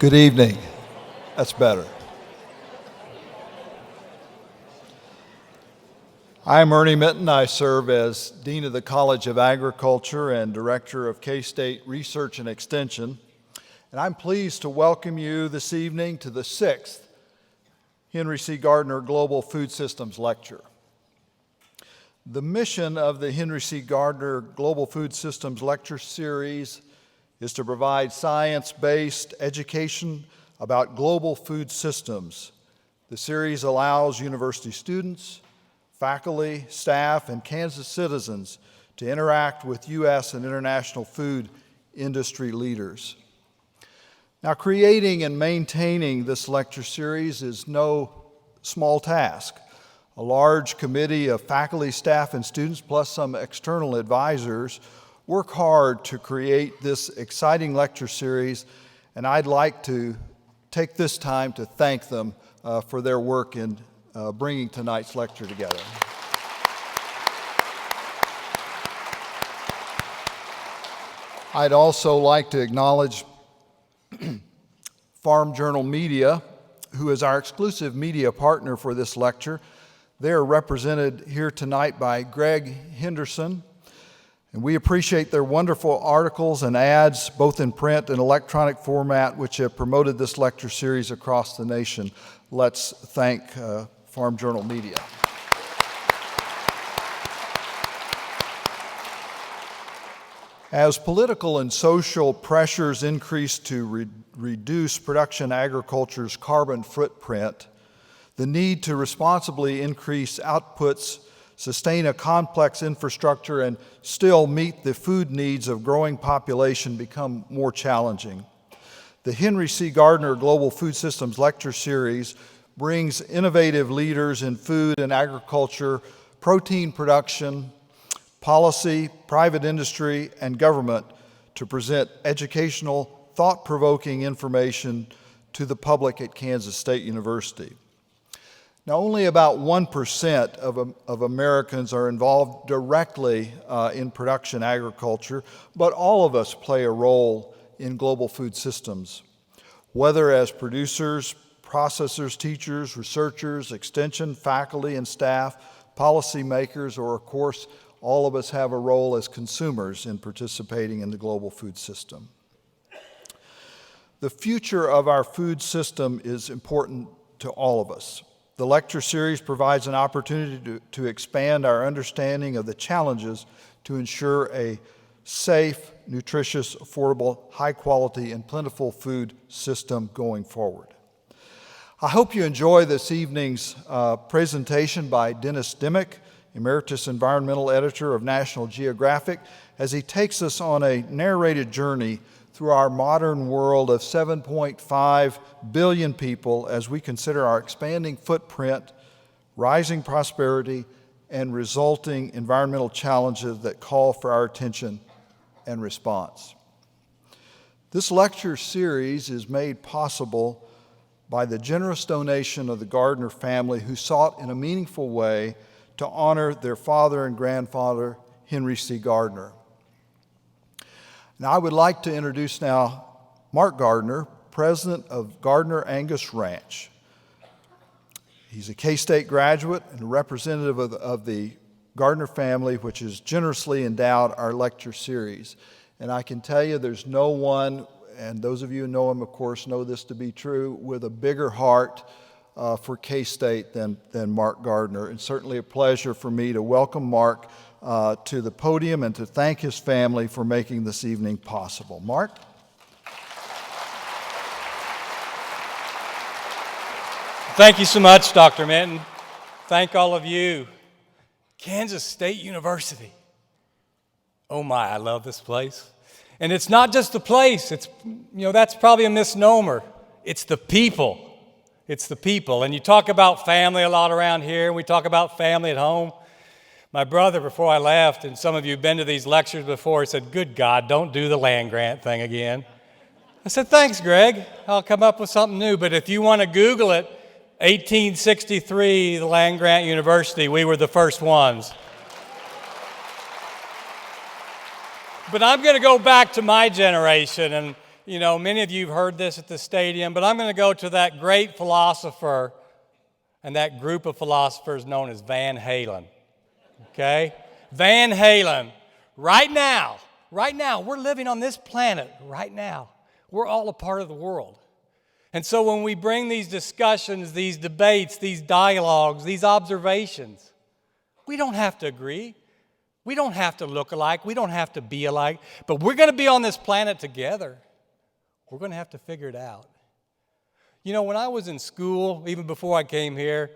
Good evening. That's better. I'm Ernie Minton. I serve as Dean of the College of Agriculture and Director of K-State Research and Extension. And I'm pleased to welcome you this evening to the 6th Henry C. Gardiner Global Food Systems Lecture. The mission of the Henry C. Gardiner Global Food Systems Lecture Series is to provide science-based education about global food systems. The series allows university students, faculty, staff, and Kansas citizens to interact with U.S. and international food industry leaders. Now, creating and maintaining this lecture series is no small task. A large committee of faculty, staff, and students, plus some external advisors, work hard to create this exciting lecture series, and I'd like to take this time to thank them for their work in bringing tonight's lecture together. I'd also like to acknowledge Farm Journal Media, who is our exclusive media partner for this lecture. They are represented here tonight by Greg Henderson, and we appreciate their wonderful articles and ads, both in print and electronic format, which have promoted this lecture series across the nation. Let's thank Farm Journal Media. As political and social pressures increase to reduce production agriculture's carbon footprint, the need to responsibly increase outputs, sustain a complex infrastructure, and still meet the food needs of growing population become more challenging. The Henry C. Gardiner Global Food Systems Lecture Series brings innovative leaders in food and agriculture, protein production, policy, private industry, and government to present educational, thought-provoking information to the public at Kansas State University. Now, only about 1% of Americans are involved directly in production agriculture, but all of us play a role in global food systems, whether as producers, processors, teachers, researchers, extension, faculty and staff, policymakers, or of course, all of us have a role as consumers in participating in the global food system. The future of our food system is important to all of us. The lecture series provides an opportunity to expand our understanding of the challenges to ensure a safe, nutritious, affordable, high-quality, and plentiful food system going forward. I hope you enjoy this evening's presentation by Dennis Dimick, Emeritus Environmental Editor of National Geographic, as he takes us on a narrated journey through our modern world of 7.5 billion people as we consider our expanding footprint, rising prosperity, and resulting environmental challenges that call for our attention and response. This lecture series is made possible by the generous donation of the Gardiner family, who sought in a meaningful way to honor their father and grandfather, Henry C. Gardiner. Now, I would like to introduce now Mark Gardiner, president of Gardiner Angus Ranch. He's a K-State graduate and a representative of the Gardiner family, which has generously endowed our lecture series. And I can tell you there's no one, and those of you who know him, of course, know this to be true, with a bigger heart for K-State than Mark Gardiner. And certainly a pleasure for me to welcome Mark to the podium and to thank his family for making this evening possible. Mark? Thank you so much, Dr. Minton. Thank all of you. Kansas State University. Oh my, I love this place. And it's not just the place. It's, that's probably a misnomer. It's the people. It's the people. And you talk about family a lot around here, and we talk about family at home. My brother, before I left, and some of you have been to these lectures before, said, "Good God, don't do the land grant thing again." I said, "Thanks, Greg. I'll come up with something new." But if you want to Google it, 1863, the land grant university, we were the first ones. But I'm going to go back to my generation, and Many of you have heard this at the stadium, but I'm going to go to that great philosopher and that group of philosophers known as Van Halen. Okay? Van Halen. Right now, we're living on this planet right now. We're all a part of the world. And so when we bring these discussions, these debates, these dialogues, these observations, we don't have to agree. We don't have to look alike. We don't have to be alike. But we're going to be on this planet together. We're going to have to figure it out. When I was in school, even before I came here,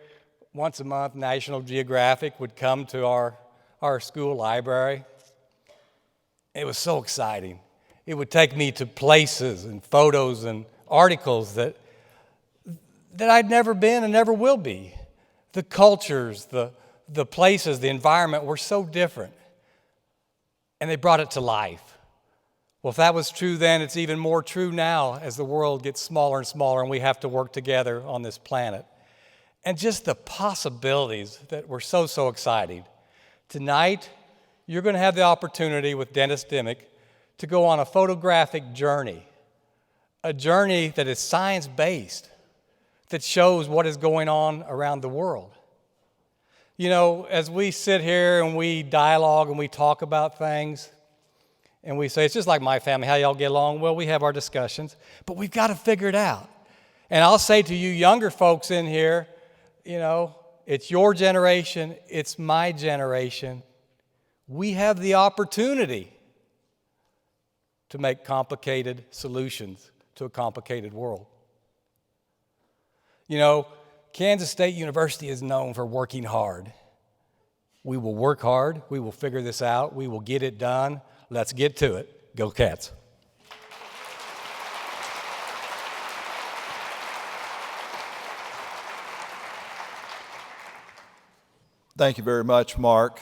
once a month, National Geographic would come to our school library. It was so exciting. It would take me to places and photos and articles that I'd never been and never will be. The cultures, the places, the environment were so different. And they brought it to life. Well, if that was true then, it's even more true now as the world gets smaller and smaller and we have to work together on this planet. And just the possibilities that were so exciting. Tonight, you're going to have the opportunity with Dennis Dimick to go on a photographic journey, a journey that is science-based, that shows what is going on around the world. As we sit here and we dialogue and we talk about things, and we say, it's just like my family, how y'all get along? Well, we have our discussions, but we've got to figure it out. And I'll say to you younger folks in here, it's your generation, it's my generation. We have the opportunity to make complicated solutions to a complicated world. Kansas State University is known for working hard. We will work hard. We will figure this out. We will get it done. Let's get to it. Go Cats. Thank you very much, Mark.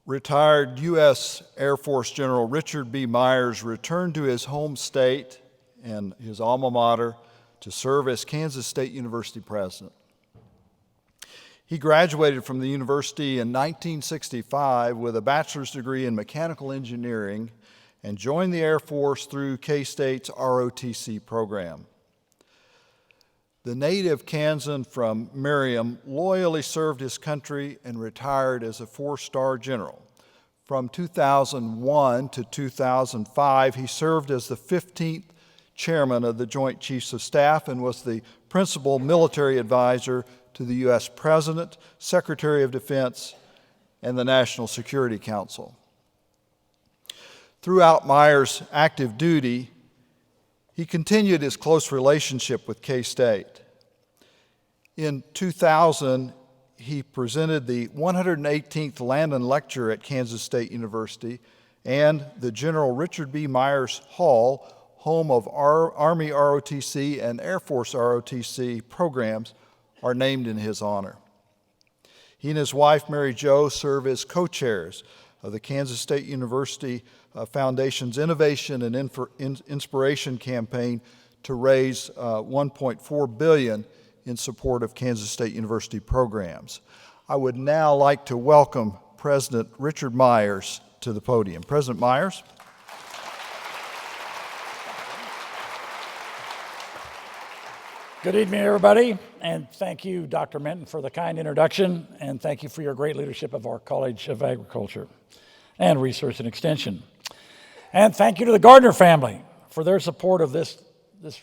Retired U.S. Air Force General Richard B. Myers returned to his home state and his alma mater to serve as Kansas State University president. He graduated from the university in 1965 with a bachelor's degree in mechanical engineering and joined the Air Force through K-State's ROTC program. The native Kansan from Merriam loyally served his country and retired as a 4-star general. From 2001 to 2005, he served as the 15th chairman of the Joint Chiefs of Staff and was the principal military advisor to the U.S. President, Secretary of Defense, and the National Security Council. Throughout Myers' active duty, he continued his close relationship with K-State. In 2000, he presented the 118th Landon Lecture at Kansas State University and the General Richard B. Myers Hall, home of Army ROTC and Air Force ROTC programs, are named in his honor. He and his wife, Mary Jo, serve as co-chairs of the Kansas State University Foundation's Innovation and Inspiration Campaign to raise $1.4 billion in support of Kansas State University programs. I would now like to welcome President Richard Myers to the podium. President Myers. Good evening, everybody, and thank you, Dr. Minton, for the kind introduction, and thank you for your great leadership of our College of Agriculture and Research and Extension. And thank you to the Gardiner family for their support of this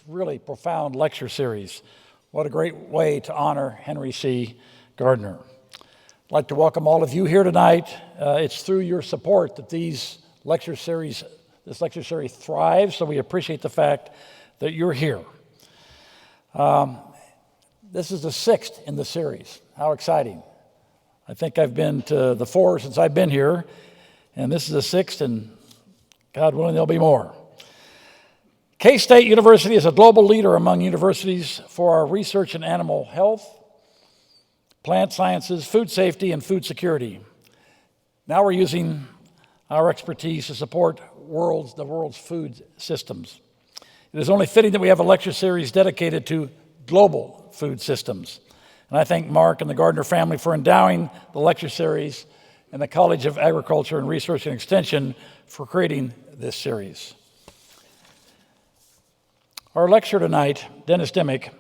really profound lecture series. What a great way to honor Henry C. Gardiner. I'd like to welcome all of you here tonight. It's through your support that this lecture series thrives, so we appreciate the fact that you're here. This is the 6th in the series. How exciting. I think I've been to the 4 since I've been here, and this is the 6th, and God willing, there'll be more. K-State University is a global leader among universities for our research in animal health, plant sciences, food safety, and food security. Now we're using our expertise to support the world's food systems. It is only fitting that we have a lecture series dedicated to global food systems. And I thank Mark and the Gardiner family for endowing the lecture series and the College of Agriculture and Research and Extension for creating this series. Our lecturer tonight, Dennis Dimick,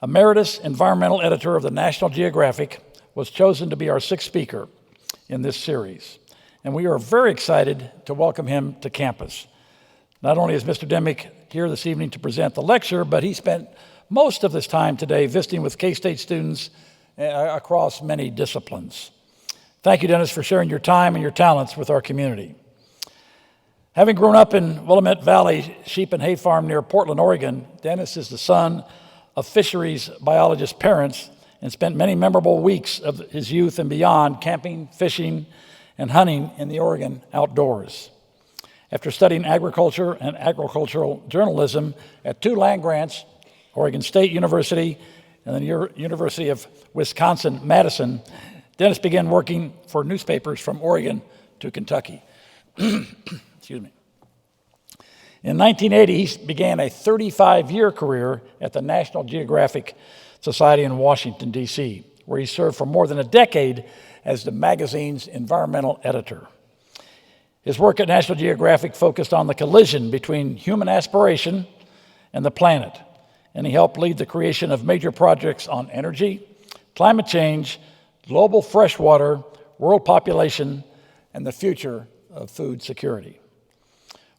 Emeritus Environmental Editor of the National Geographic, was chosen to be our sixth speaker in this series. And we are very excited to welcome him to campus. Not only is Mr. Dimick here this evening to present the lecture, but he spent most of this time today visiting with K-State students across many disciplines. Thank you, Dennis, for sharing your time and your talents with our community. Having grown up in Willamette Valley Sheep and Hay Farm near Portland, Oregon, Dennis is the son of fisheries biologist parents and spent many memorable weeks of his youth and beyond camping, fishing, and hunting in the Oregon outdoors. After studying agriculture and agricultural journalism at two land grants, Oregon State University and the University of Wisconsin-Madison, Dennis began working for newspapers from Oregon to Kentucky. Excuse me. In 1980, he began a 35-year career at the National Geographic Society in Washington, D.C., where he served for more than a decade as the magazine's environmental editor. His work at National Geographic focused on the collision between human aspiration and the planet, and he helped lead the creation of major projects on energy, climate change, global freshwater, world population, and the future of food security.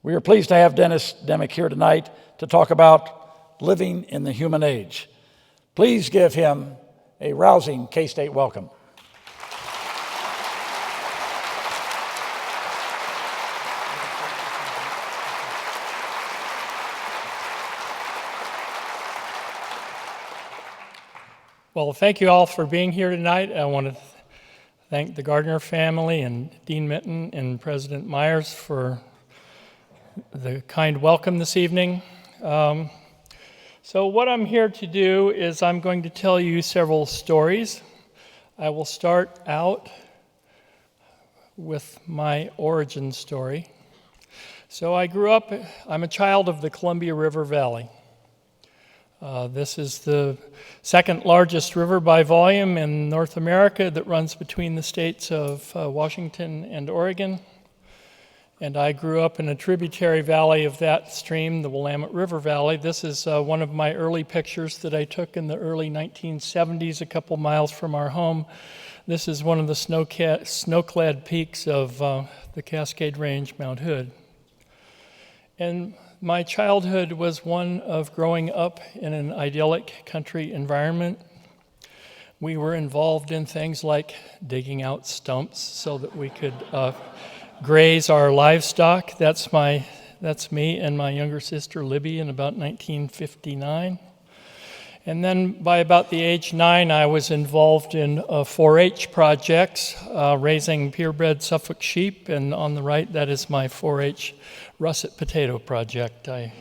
We are pleased to have Dennis Dimick here tonight to talk about living in the human age. Please give him a rousing K-State welcome. Well, thank you all for being here tonight. I want to thank the Gardiner family and Dean Minton and President Myers for the kind welcome this evening. So what I'm here to do is I'm going to tell you several stories. I will start out with my origin story. So I'm a child of the Columbia River Valley. This is the second largest river by volume in North America that runs between the states of Washington and Oregon. And I grew up in a tributary valley of that stream, the Willamette River Valley. This is one of my early pictures that I took in the early 1970s, a couple miles from our home. This is one of the snow-clad peaks of the Cascade Range, Mount Hood. And my childhood was one of growing up in an idyllic country environment. We were involved in things like digging out stumps so that we could graze our livestock. That's me and my younger sister Libby in about 1959. And then by about the age 9, I was involved in 4-H projects, raising purebred Suffolk sheep, and on the right, that is my 4-H russet potato project. I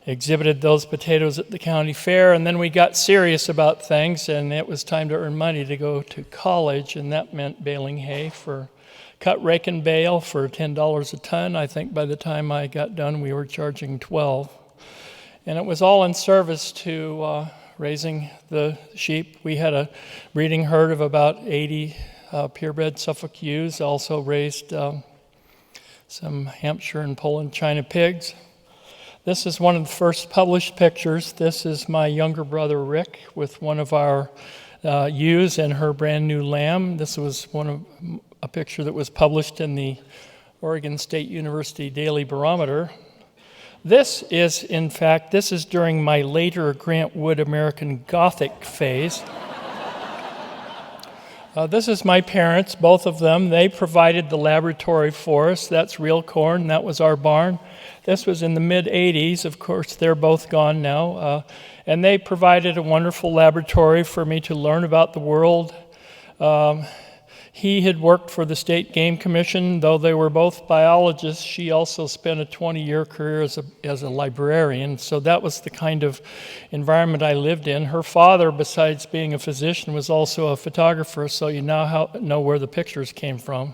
exhibited those potatoes at the county fair, and then we got serious about things, and it was time to earn money to go to college, and that meant baling hay for cut, rake, and bale for $10 a ton. I think by the time I got done, we were charging $12. And it was all in service to raising the sheep. We had a breeding herd of about 80 purebred Suffolk ewes, also raised some Hampshire and Poland China pigs. This is one of the first published pictures. This is my younger brother Rick with one of our ewes and her brand new lamb. This was a picture that was published in the Oregon State University Daily Barometer. This is during my later Grant Wood American Gothic phase. This is my parents, both of them. They provided the laboratory for us. That's real corn. That was our barn. This was in the mid-'80s. Of course, they're both gone now. And they provided a wonderful laboratory for me to learn about the world. He had worked for the State Game Commission. Though they were both biologists, she also spent a 20-year career as a librarian. So that was the kind of environment I lived in. Her father, besides being a physician, was also a photographer, so you now know where the pictures came from.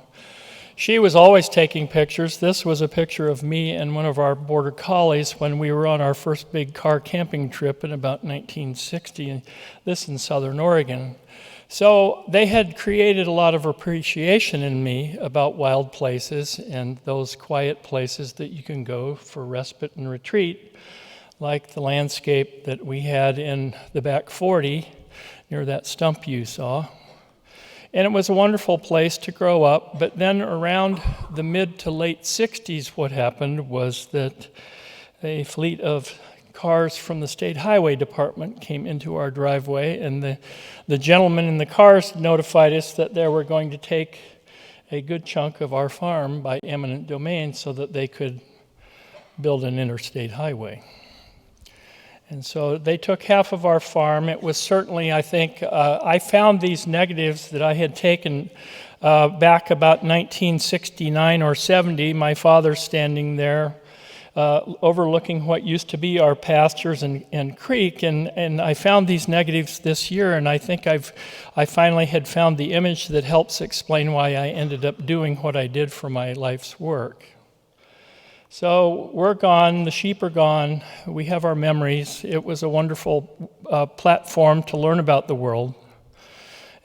She was always taking pictures. This was a picture of me and one of our border collies when we were on our first big car camping trip in about 1960, and this in Southern Oregon. So they had created a lot of appreciation in me about wild places and those quiet places that you can go for respite and retreat, like the landscape that we had in the back 40 near that stump you saw. And it was a wonderful place to grow up, but then around the mid to late 60s, what happened was that a fleet of cars from the State Highway Department came into our driveway, and the gentlemen in the cars notified us that they were going to take a good chunk of our farm by eminent domain so that they could build an interstate highway. And so they took half of our farm. It was certainly, I think, I found these negatives that I had taken back about 1969 or 70. My father standing there overlooking what used to be our pastures and creek. And I found these negatives this year, and I think I finally had found the image that helps explain why I ended up doing what I did for my life's work. So we're gone, the sheep are gone, we have our memories. It was a wonderful platform to learn about the world.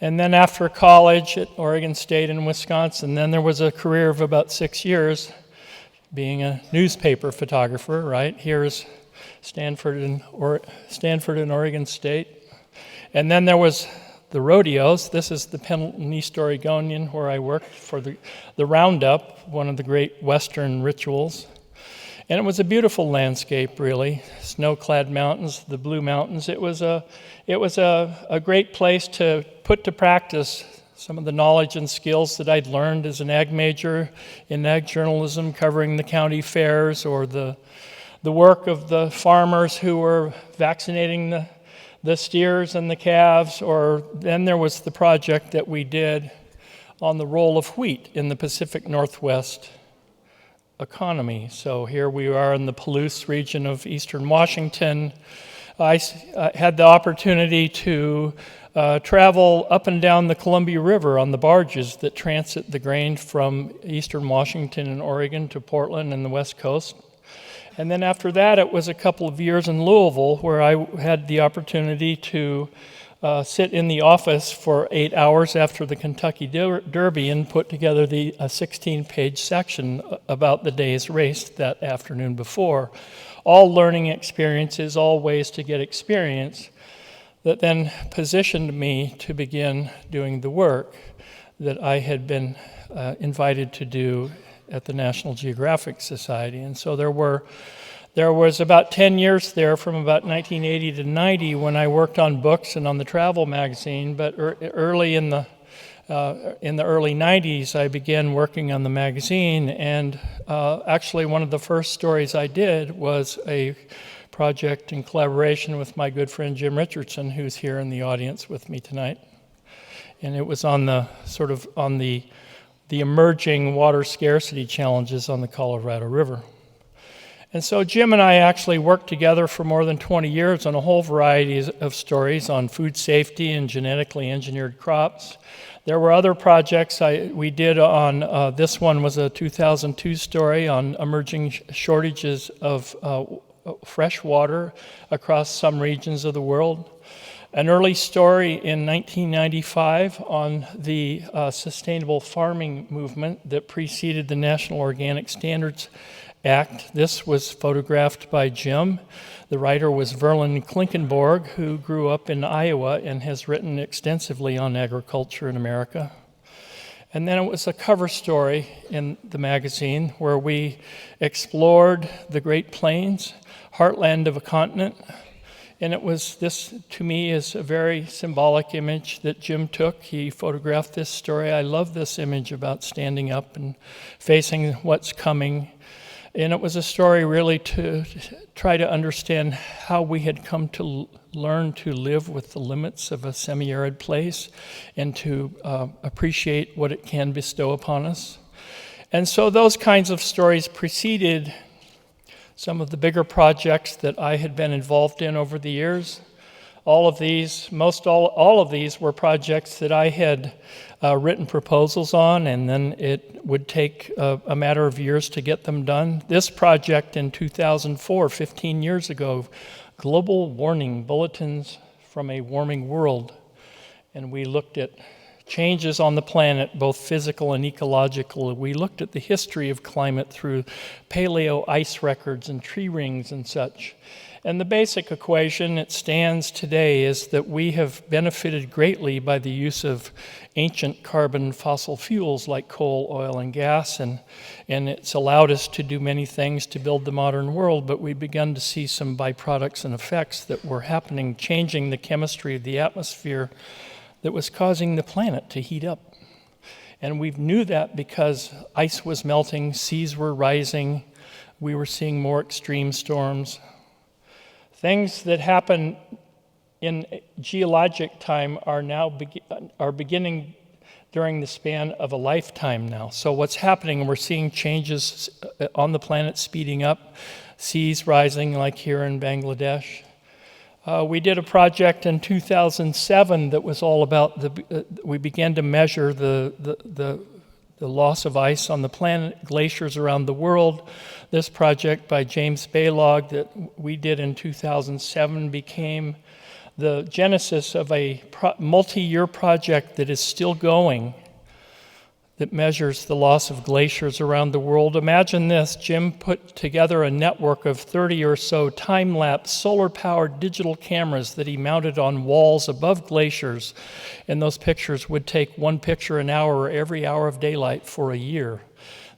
And then after college at Oregon State and Wisconsin, then there was a career of about 6 years being a newspaper photographer, right? Here's Stanford and Oregon State. And then there was the rodeos. This is the Pendleton East Oregonian, where I worked for the Roundup, one of the great Western rituals. And it was a beautiful landscape, really. Snow-clad mountains, the Blue Mountains. It was a great place to put to practice some of the knowledge and skills that I'd learned as an ag major in ag journalism, covering the county fairs, or the work of the farmers who were vaccinating the steers and the calves. Or then there was the project that we did on the role of wheat in the Pacific Northwest economy. So here we are in the Palouse region of eastern Washington. I had the opportunity to travel up and down the Columbia River on the barges that transit the grain from eastern Washington and Oregon to Portland and the West Coast. And then after that, it was a couple of years in Louisville where I had the opportunity to sit in the office for 8 hours after the Kentucky Derby and put together a 16-page section about the day's race that afternoon before. All learning experiences, all ways to get experience that then positioned me to begin doing the work that I had been invited to do at the National Geographic Society. And so there was about 10 years there from about 1980 to 90 when I worked on books and on the travel magazine, but early in the early 90s I began working on the magazine, and actually one of the first stories I did was a project in collaboration with my good friend Jim Richardson, who's here in the audience with me tonight. And it was on the emerging water scarcity challenges on the Colorado River. And so Jim and I actually worked together for more than 20 years on a whole variety of stories on food safety and genetically engineered crops. There were other projects we did on, this one was a 2002 story on emerging shortages of fresh water across some regions of the world. An early story in 1995 on the sustainable farming movement that preceded the National Organic Standards Act. This was photographed by Jim. The writer was Verlin Klinkenborg, who grew up in Iowa and has written extensively on agriculture in America. And then it was a cover story in the magazine where we explored the Great Plains, heartland of a continent. And it was, this to me is a very symbolic image that Jim took. He photographed this story. I love this image about standing up and facing what's coming. And it was a story really to try to understand how we had come to learn to live with the limits of a semi-arid place and to appreciate what it can bestow upon us. And so those kinds of stories preceded some of the bigger projects that I had been involved in over the years. all of these were projects that I had written proposals on, and then it would take a matter of years to get them done. This project in 2004, 15 years ago, Global Warning Bulletins from a Warming World, and we looked at changes on the planet, both physical and ecological. We looked at the history of climate through paleo ice records and tree rings and such. And the basic equation, it stands today, is that we have benefited greatly by the use of ancient carbon fossil fuels like coal, oil, and gas, and it's allowed us to do many things to build the modern world, but we've begun to see some byproducts and effects that were happening, changing the chemistry of the atmosphere that was causing the planet to heat up. And we knew that because ice was melting, seas were rising, we were seeing more extreme storms. Things that happen in geologic time are now beginning during the span of a lifetime now. So what's happening, we're seeing changes on the planet speeding up, seas rising like here in Bangladesh. We did a project in 2007 that was all about we began to measure the loss of ice on the planet, glaciers around the world. This project by James Baylog that we did in 2007 became the genesis of a multi-year project that is still going that measures the loss of glaciers around the world. Imagine this, Jim put together a network of 30 or so time-lapse, solar-powered digital cameras that he mounted on walls above glaciers, and those pictures would take one picture an hour every hour of daylight for a year.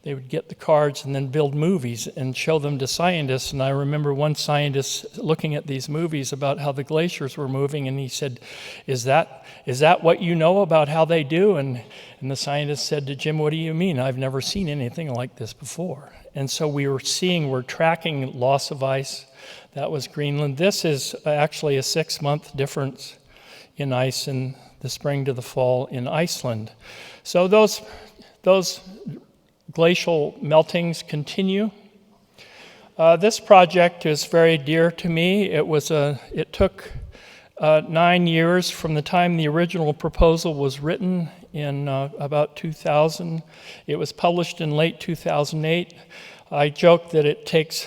They would get the cards and then build movies and show them to scientists. And I remember one scientist looking at these movies about how the glaciers were moving, and he said, is that what you know about how they do? And the scientist said to Jim, what do you mean? I've never seen anything like this before. And so we're tracking loss of ice. That was Greenland. This is actually a 6-month difference in ice in the spring to the fall in Iceland. So those glacial meltings continue. This project is very dear to me. It took 9 years from the time the original proposal was written in about 2000. It was published in late 2008. I joke that it takes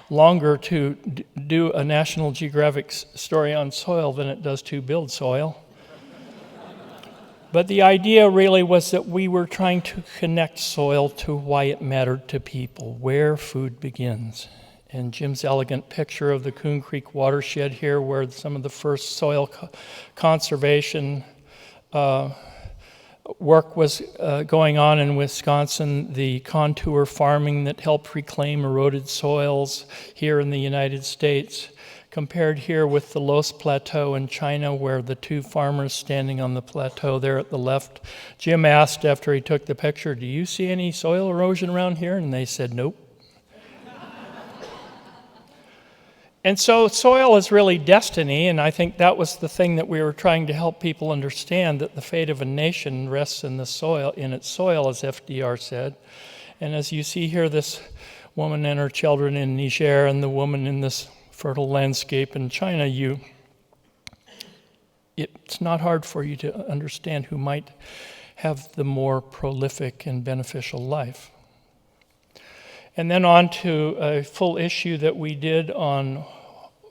longer to do a National Geographic story on soil than it does to build soil. But the idea really was that we were trying to connect soil to why it mattered to people, where food begins. And Jim's elegant picture of the Coon Creek watershed here, where some of the first soil conservation work was going on in Wisconsin, the contour farming that helped reclaim eroded soils here in the United States, compared here with the Los Plateau in China, where the two farmers standing on the plateau there at the left, Jim asked after he took the picture, do you see any soil erosion around here? And they said, nope. And so soil is really destiny, and I think that was the thing that we were trying to help people understand, that the fate of a nation rests in its soil, as FDR said. And as you see here, this woman and her children in Niger, and the woman in this fertile landscape in China, it's not hard for you to understand who might have the more prolific and beneficial life. And then on to a full issue that we did on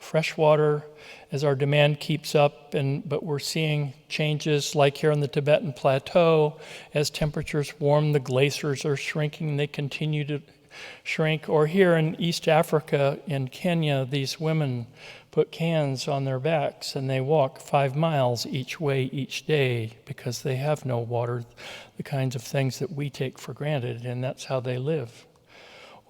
freshwater as our demand keeps up, but we're seeing changes like here on the Tibetan Plateau. As temperatures warm, the glaciers are shrinking, they continue to shrink. Or here in East Africa, in Kenya, these women put cans on their backs and they walk 5 miles each way each day because they have no water, the kinds of things that we take for granted, and that's how they live.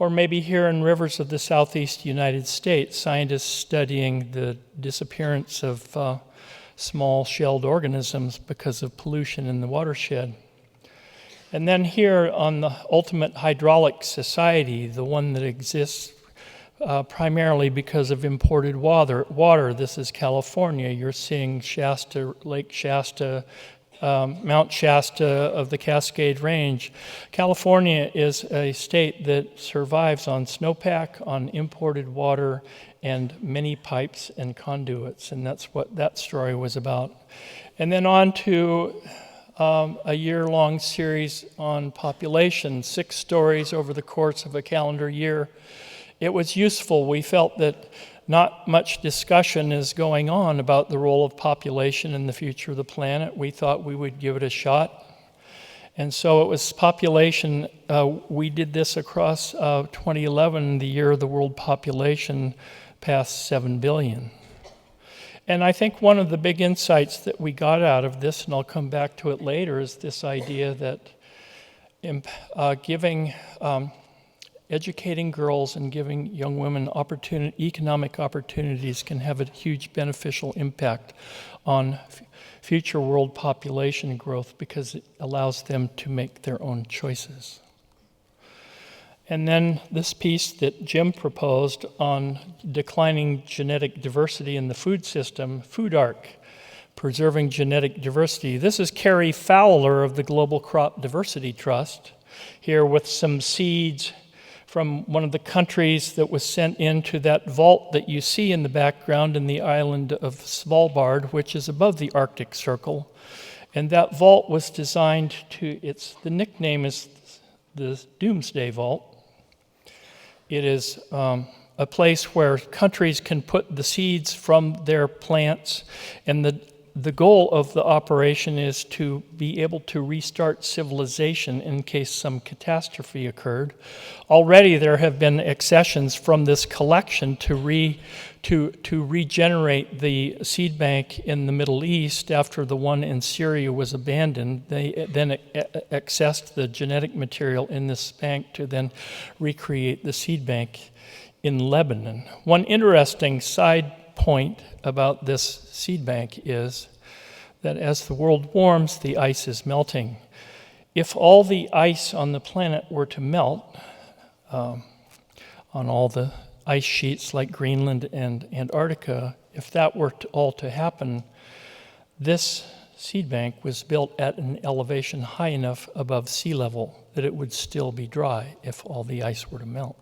Or maybe here in rivers of the southeast United States, scientists studying the disappearance of small-shelled organisms because of pollution in the watershed. And then here on the Ultimate Hydraulic Society, the one that exists primarily because of imported water. This is California. You're seeing Shasta, Lake Shasta, Mount Shasta of the Cascade Range. California is a state that survives on snowpack, on imported water, and many pipes and conduits, and that's what that story was about. And then on to a year-long series on population, 6 stories over the course of a calendar year. It was useful. We felt that not much discussion is going on about the role of population in the future of the planet. We thought we would give it a shot. And so it was population. We did this across 2011, the year the world population passed 7 billion. And I think one of the big insights that we got out of this, and I'll come back to it later, is this idea that educating girls and giving young women economic opportunities can have a huge beneficial impact on future world population growth because it allows them to make their own choices. And then this piece that Jim proposed on declining genetic diversity in the food system, Food Arc, Preserving Genetic Diversity. This is Carrie Fowler of the Global Crop Diversity Trust, here with some seeds from one of the countries that was sent into that vault that you see in the background in the island of Svalbard, which is above the Arctic Circle. And that vault was designed the nickname is the Doomsday Vault. It is a place where countries can put the seeds from their plants, and the goal of the operation is to be able to restart civilization in case some catastrophe occurred. Already there have been accessions from this collection to regenerate the seed bank in the Middle East after the one in Syria was abandoned. They then accessed the genetic material in this bank to then recreate the seed bank in Lebanon. One interesting side point about this seed bank is that as the world warms, the ice is melting. If all the ice on the planet were to melt, on all the ice sheets like Greenland and Antarctica, if that were all to happen, this seed bank was built at an elevation high enough above sea level that it would still be dry if all the ice were to melt.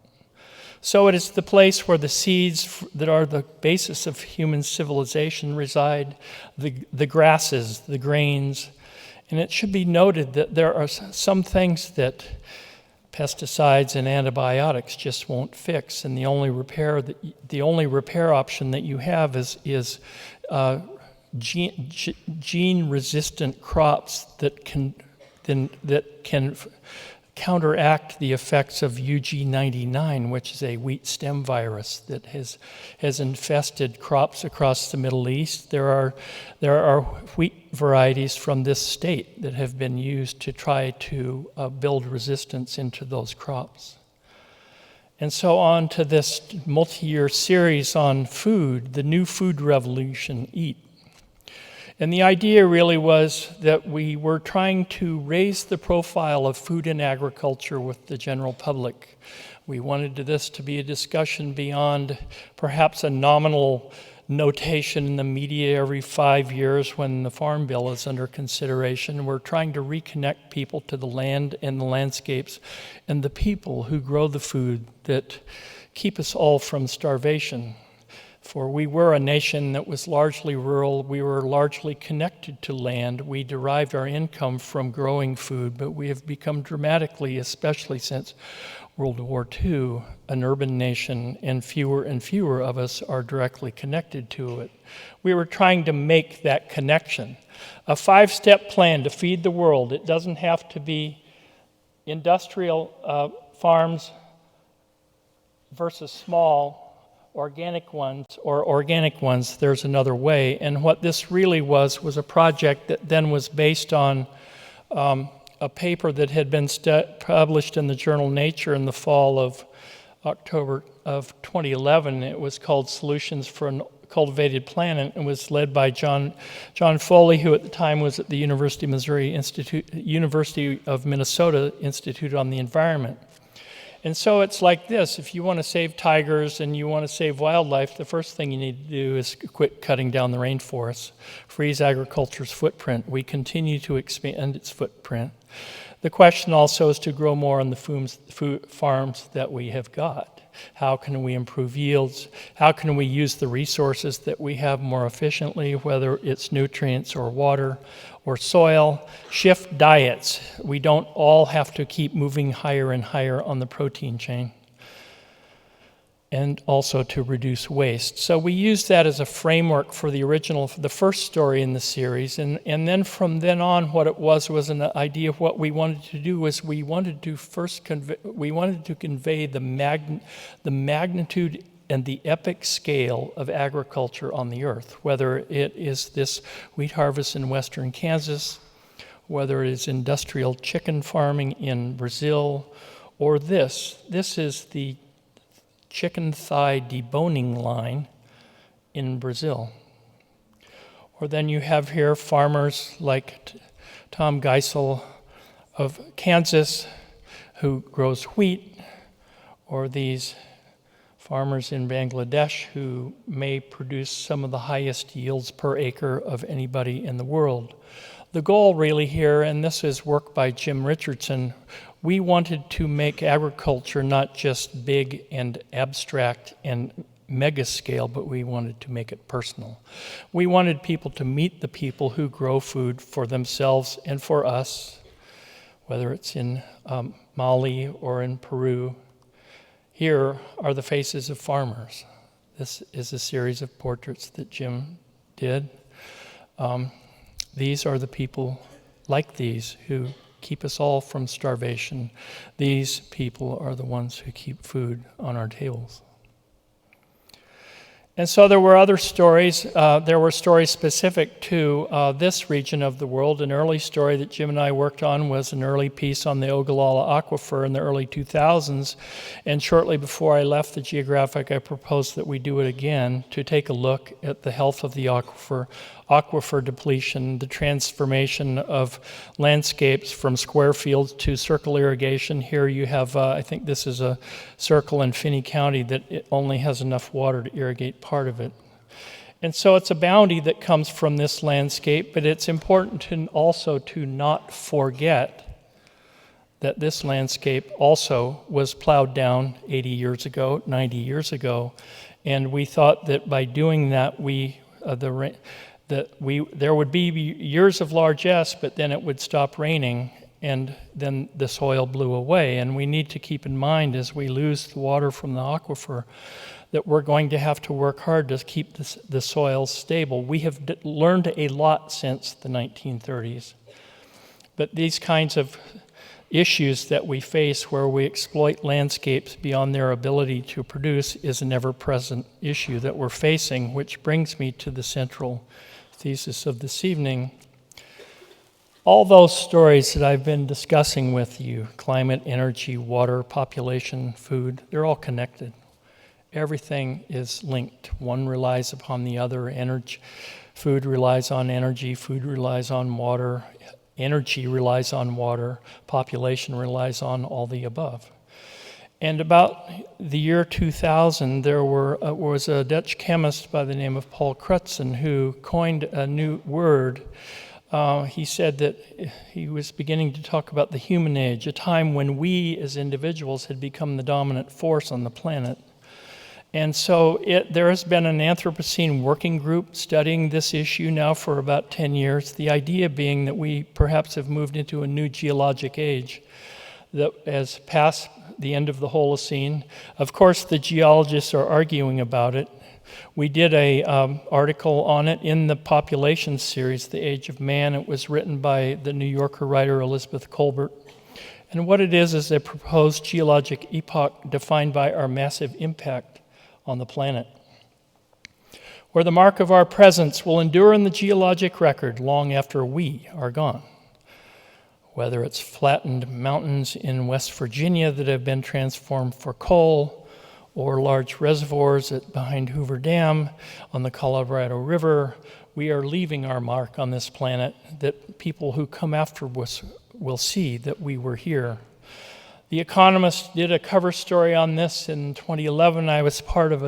So it is the place where the seeds that are the basis of human civilization reside, the grasses, the grains. And it should be noted that there are some things that pesticides and antibiotics just won't fix, and the only repair option that you have is gene-resistant crops that can counteract the effects of UG99, which is a wheat stem virus that has infested crops across the Middle East. There are wheat varieties from this state that have been used to try to build resistance into those crops. And so on to this multi-year series on food, the new food revolution, EAT. And the idea really was that we were trying to raise the profile of food and agriculture with the general public. We wanted this to be a discussion beyond perhaps a nominal notation in the media every 5 years when the Farm Bill is under consideration. We're trying to reconnect people to the land and the landscapes and the people who grow the food that keep us all from starvation. For we were a nation that was largely rural. We were largely connected to land. We derived our income from growing food, but we have become dramatically, especially since World War II, an urban nation, and fewer of us are directly connected to it. We were trying to make that connection. A 5-step plan to feed the world. It doesn't have to be industrial farms versus small organic ones, there's another way. And what this really was a project that then was based on a paper that had been published in the journal Nature in the fall of October of 2011. It was called Solutions for a Cultivated Planet and was led by John Foley, who at the time was at the University of Minnesota Institute on the Environment. And so it's like this: if you want to save tigers and you want to save wildlife, the first thing you need to do is quit cutting down the rainforest, freeze agriculture's footprint. We continue to expand its footprint. The question also is to grow more on the farms that we have got. How can we improve yields? How can we use the resources that we have more efficiently, whether it's nutrients or water or soil? Shift diets. We don't all have to keep moving higher and higher on the protein chain. And also to reduce waste. So we used that as a framework for the first story in the series, and then from then on, what it was an idea of what we wanted to do was we wanted to convey the magnitude and the epic scale of agriculture on the earth, whether it is this wheat harvest in western Kansas, whether it is industrial chicken farming in Brazil, or this is the chicken thigh deboning line in Brazil. Or then you have here farmers like Tom Geisel of Kansas who grows wheat, or these farmers in Bangladesh who may produce some of the highest yields per acre of anybody in the world. The goal really here, and this is work by Jim Richardson, we wanted to make agriculture not just big and abstract and mega scale, but we wanted to make it personal. We wanted people to meet the people who grow food for themselves and for us, whether it's in Mali or in Peru. Here are the faces of farmers. This is a series of portraits that Jim did. These are the people like these who keep us all from starvation. These people are the ones who keep food on our tables. And so there were other stories. There were stories specific to this region of the world. An early story that Jim and I worked on was an early piece on the Ogallala Aquifer in the early 2000s. And shortly before I left the Geographic, I proposed that we do it again to take a look at the health of the aquifer depletion, the transformation of landscapes from square fields to circle irrigation. Here you have, I think this is a circle in Finney County that it only has enough water to irrigate part of it. And so it's a bounty that comes from this landscape, but it's important also to not forget that this landscape also was plowed down 80 years ago, 90 years ago, and we thought that by doing that, there would be years of largesse, but then it would stop raining, and then the soil blew away. And we need to keep in mind as we lose the water from the aquifer that we're going to have to work hard to keep the soil stable. We have learned a lot since the 1930s, but these kinds of issues that we face where we exploit landscapes beyond their ability to produce is an ever-present issue that we're facing, which brings me to the central thesis of this evening. All those stories that I've been discussing with you, climate, energy, water, population, food, they're all connected. Everything is linked. One relies upon the other. Food relies on energy, food relies on water, energy relies on water, population relies on all the above. And about the year 2000, there was a Dutch chemist by the name of Paul Crutzen who coined a new word. He said that he was beginning to talk about the human age, a time when we as individuals had become the dominant force on the planet. And so there has been an Anthropocene working group studying this issue now for about 10 years, the idea being that we perhaps have moved into a new geologic age that has passed the end of the Holocene. Of course, the geologists are arguing about it. We did an article on it in the population series, The Age of Man. It was written by the New Yorker writer Elizabeth Kolbert. And what it is a proposed geologic epoch defined by our massive impact on the planet, where the mark of our presence will endure in the geologic record long after we are gone. Whether it's flattened mountains in West Virginia that have been transformed for coal, or large reservoirs behind Hoover Dam on the Colorado River, we are leaving our mark on this planet that people who come after us will see that we were here. The Economist did a cover story on this in 2011. I was part of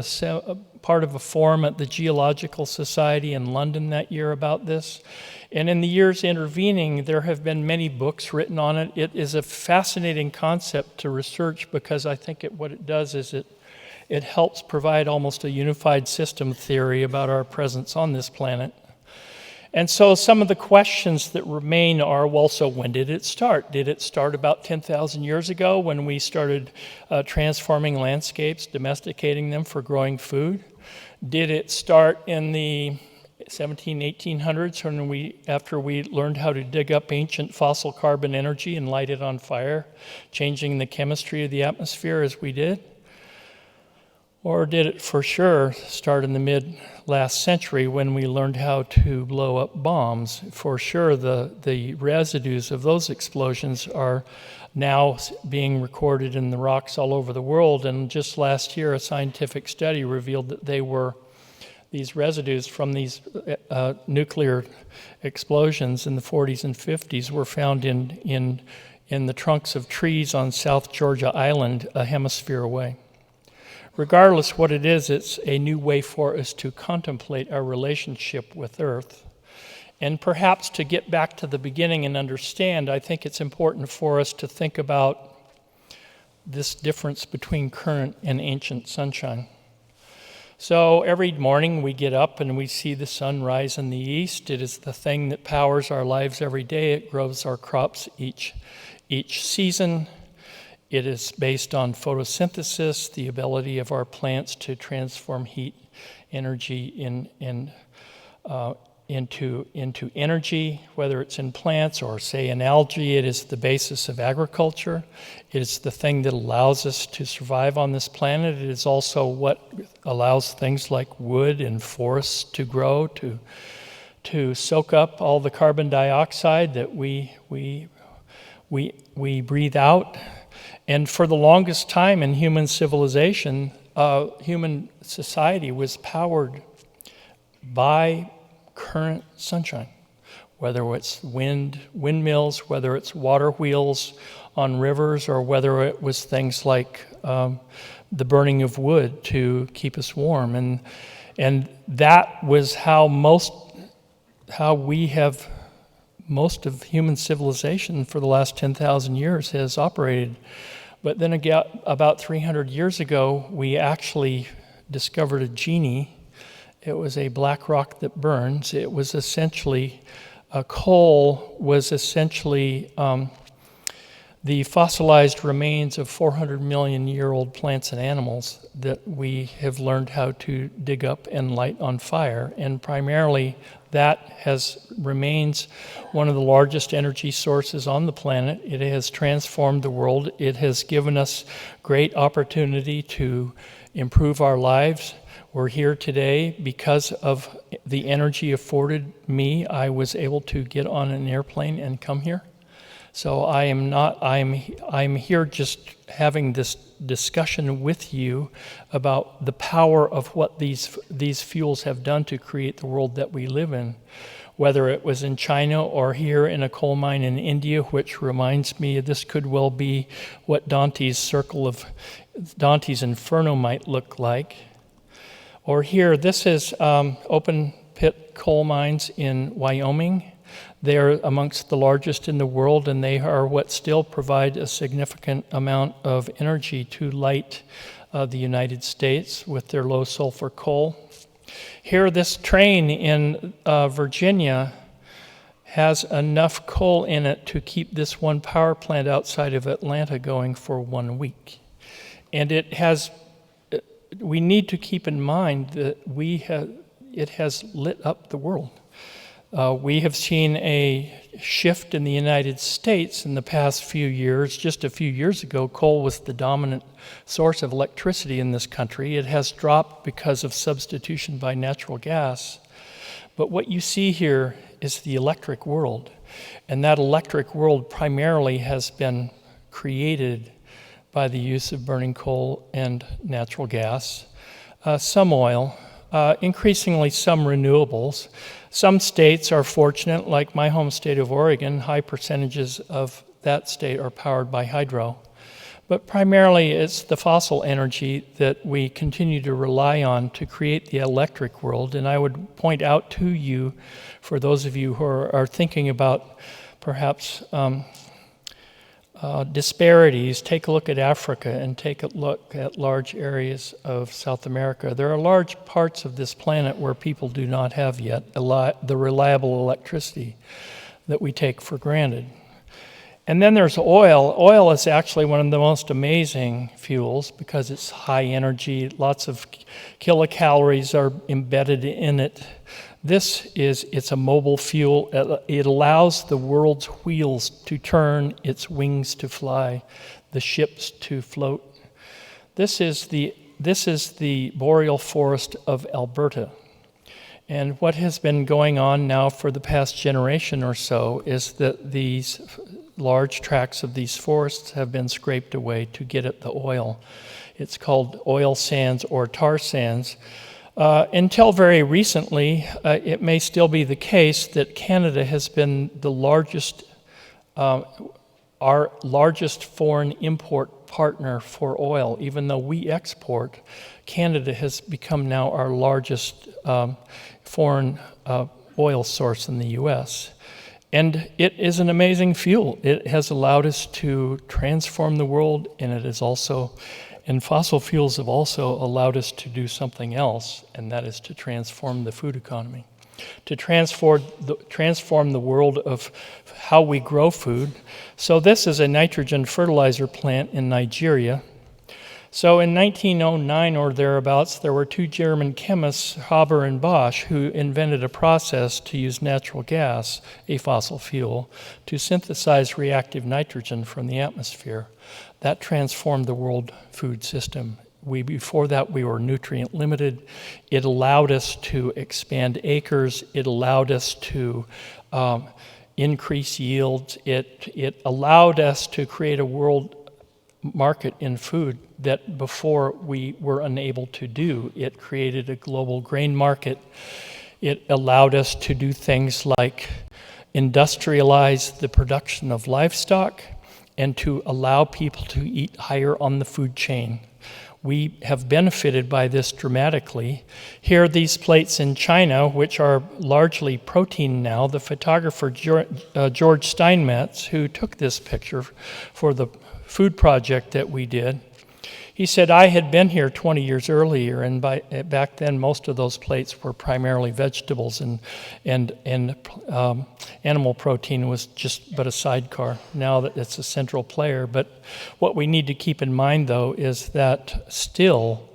part of a forum at the Geological Society in London that year about this. And in the years intervening, there have been many books written on it. It is a fascinating concept to research because I think what it does is it helps provide almost a unified system theory about our presence on this planet. And so some of the questions that remain are, well, so when did it start? Did it start about 10,000 years ago when we started transforming landscapes, domesticating them for growing food? Did it start in the 1800s when after we learned how to dig up ancient fossil carbon energy and light it on fire, changing the chemistry of the atmosphere as we did? Or did it for sure start in the mid-last century when we learned how to blow up bombs? For sure, the residues of those explosions are now being recorded in the rocks all over the world. And just last year, a scientific study revealed that these residues from these nuclear explosions in the 40s and 50s were found in the trunks of trees on South Georgia Island, a hemisphere away. Regardless what it is, it's a new way for us to contemplate our relationship with Earth. And perhaps to get back to the beginning and understand, I think it's important for us to think about this difference between current and ancient sunshine. So every morning we get up and we see the sun rise in the east. It is the thing that powers our lives every day. It grows our crops each season. It is based on photosynthesis, the ability of our plants to transform heat energy into energy, whether it's in plants or, say, in algae. It is the basis of agriculture. It is the thing that allows us to survive on this planet. It is also what allows things like wood and forests to grow, to soak up all the carbon dioxide that we breathe out. And for the longest time in human civilization, human society was powered by current sunshine, whether it's windmills, whether it's water wheels on rivers, or whether it was things like the burning of wood to keep us warm. And that was how most of human civilization for the last 10,000 years has operated. But then again, about 300 years ago, we actually discovered a genie. It was a black rock that burns. It was essentially, coal was essentially the fossilized remains of 400 million year old plants and animals that we have learned how to dig up and light on fire. And primarily that remains one of the largest energy sources on the planet. It has transformed the world. It has given us great opportunity to improve our lives. We're here today because of the energy afforded me. I was able to get on an airplane and come here. So I'm here just having this discussion with you about the power of what these fuels have done to create the world that we live in. Whether it was in China or here in a coal mine in India, which reminds me this could well be what Dante's Inferno might look like. Or here, this is open pit coal mines in Wyoming. They are amongst the largest in the world, and they are what still provide a significant amount of energy to light the United States with their low sulfur coal. Here, this train in Virginia has enough coal in it to keep this one power plant outside of Atlanta going for 1 week. And we need to keep in mind that it has lit up the world. We have seen a shift in the United States in the past few years. Just a few years ago, coal was the dominant source of electricity in this country. It has dropped because of substitution by natural gas. But what you see here is the electric world. And that electric world primarily has been created by the use of burning coal and natural gas, some oil, increasingly some renewables. Some states are fortunate, like my home state of Oregon. High percentages of that state are powered by hydro. But primarily it's the fossil energy that we continue to rely on to create the electric world. And I would point out to you, for those of you who are thinking about perhaps disparities, take a look at Africa and take a look at large areas of South America. There are large parts of this planet where people do not have yet the reliable electricity that we take for granted. And then there's oil. Oil is actually one of the most amazing fuels because it's high energy, lots of kilocalories are embedded in it. It's a mobile fuel. It allows the world's wheels to turn, its wings to fly, the ships to float. This is the boreal forest of Alberta. And what has been going on now for the past generation or so is that these large tracts of these forests have been scraped away to get at the oil. It's called oil sands or tar sands. Until very recently, it may still be the case that Canada has been the largest, our largest foreign import partner for oil. Even though we export, Canada has become now our largest foreign oil source in the U.S. And it is an amazing fuel. It has allowed us to transform the world, and fossil fuels have also allowed us to do something else, and that is to transform the food economy, to transform the world of how we grow food. So this is a nitrogen fertilizer plant in Nigeria. So in 1909 or thereabouts, there were two German chemists, Haber and Bosch, who invented a process to use natural gas, a fossil fuel, to synthesize reactive nitrogen from the atmosphere. That transformed the world food system. Before that, we were nutrient limited. It allowed us to expand acres. It allowed us to increase yields. It allowed us to create a world market in food that before we were unable to do. It created a global grain market. It allowed us to do things like industrialize the production of livestock and to allow people to eat higher on the food chain. We have benefited by this dramatically. Here are these plates in China, which are largely protein now. The photographer George Steinmetz, who took this picture for the food project that we did, he said, I had been here 20 years earlier, and back then most of those plates were primarily vegetables, and animal protein was just but a sidecar. Now that it's a central player. But what we need to keep in mind, though, is that still,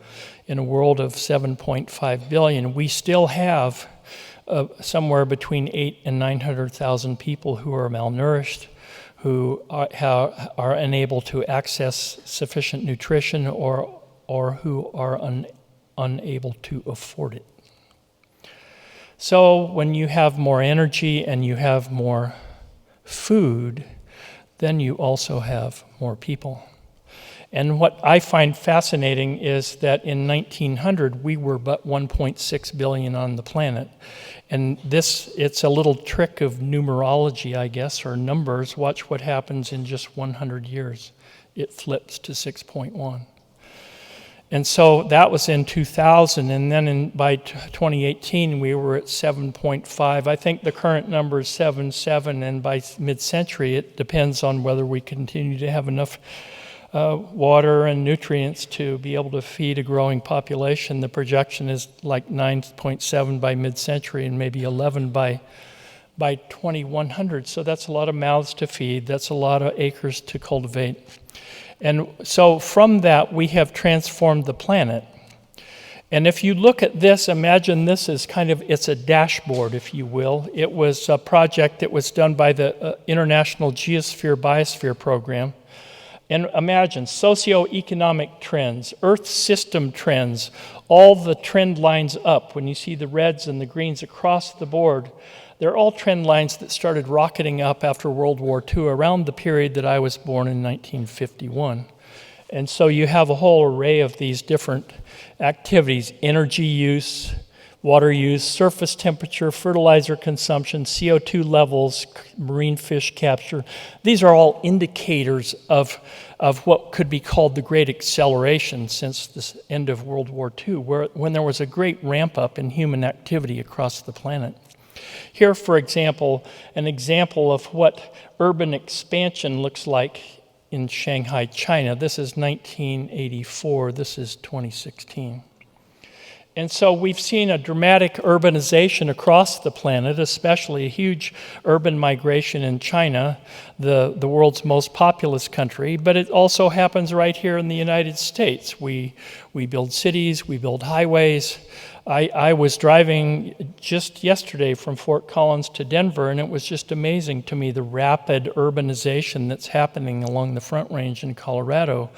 in a world of 7.5 billion, we still have somewhere between 800,000 and 900,000 people who are malnourished, who are unable to access sufficient nutrition or who are unable to afford it. So when you have more energy and you have more food, then you also have more people. And what I find fascinating is that in 1900, we were but 1.6 billion on the planet. And it's a little trick of numerology, I guess, or numbers. Watch what happens in just 100 years. It flips to 6.1. And so that was in 2000, and then by 2018, we were at 7.5. I think the current number is 7.7, and by mid-century, it depends on whether we continue to have enough water and nutrients to be able to feed a growing population. The projection is like 9.7 by mid-century and maybe 11 by 2100. So that's a lot of mouths to feed. That's a lot of acres to cultivate. And so from that, we have transformed the planet. And if you look at this, imagine this is it's a dashboard, if you will. It was a project that was done by the International Geosphere Biosphere Program. And imagine socioeconomic trends, Earth system trends, all the trend lines up. When you see the reds and the greens across the board, they're all trend lines that started rocketing up after World War II, around the period that I was born in 1951. And so you have a whole array of these different activities: energy use, water use, surface temperature, fertilizer consumption, CO2 levels, marine fish capture. These are all indicators of what could be called the Great Acceleration since the end of World War II, when there was a great ramp up in human activity across the planet. Here, for example, an example of what urban expansion looks like in Shanghai, China. This is 1984, this is 2016. And so we've seen a dramatic urbanization across the planet, especially a huge urban migration in China, the world's most populous country, but it also happens right here in the United States. We build cities, we build highways. I was driving just yesterday from Fort Collins to Denver, and it was just amazing to me the rapid urbanization that's happening along the Front Range in Colorado.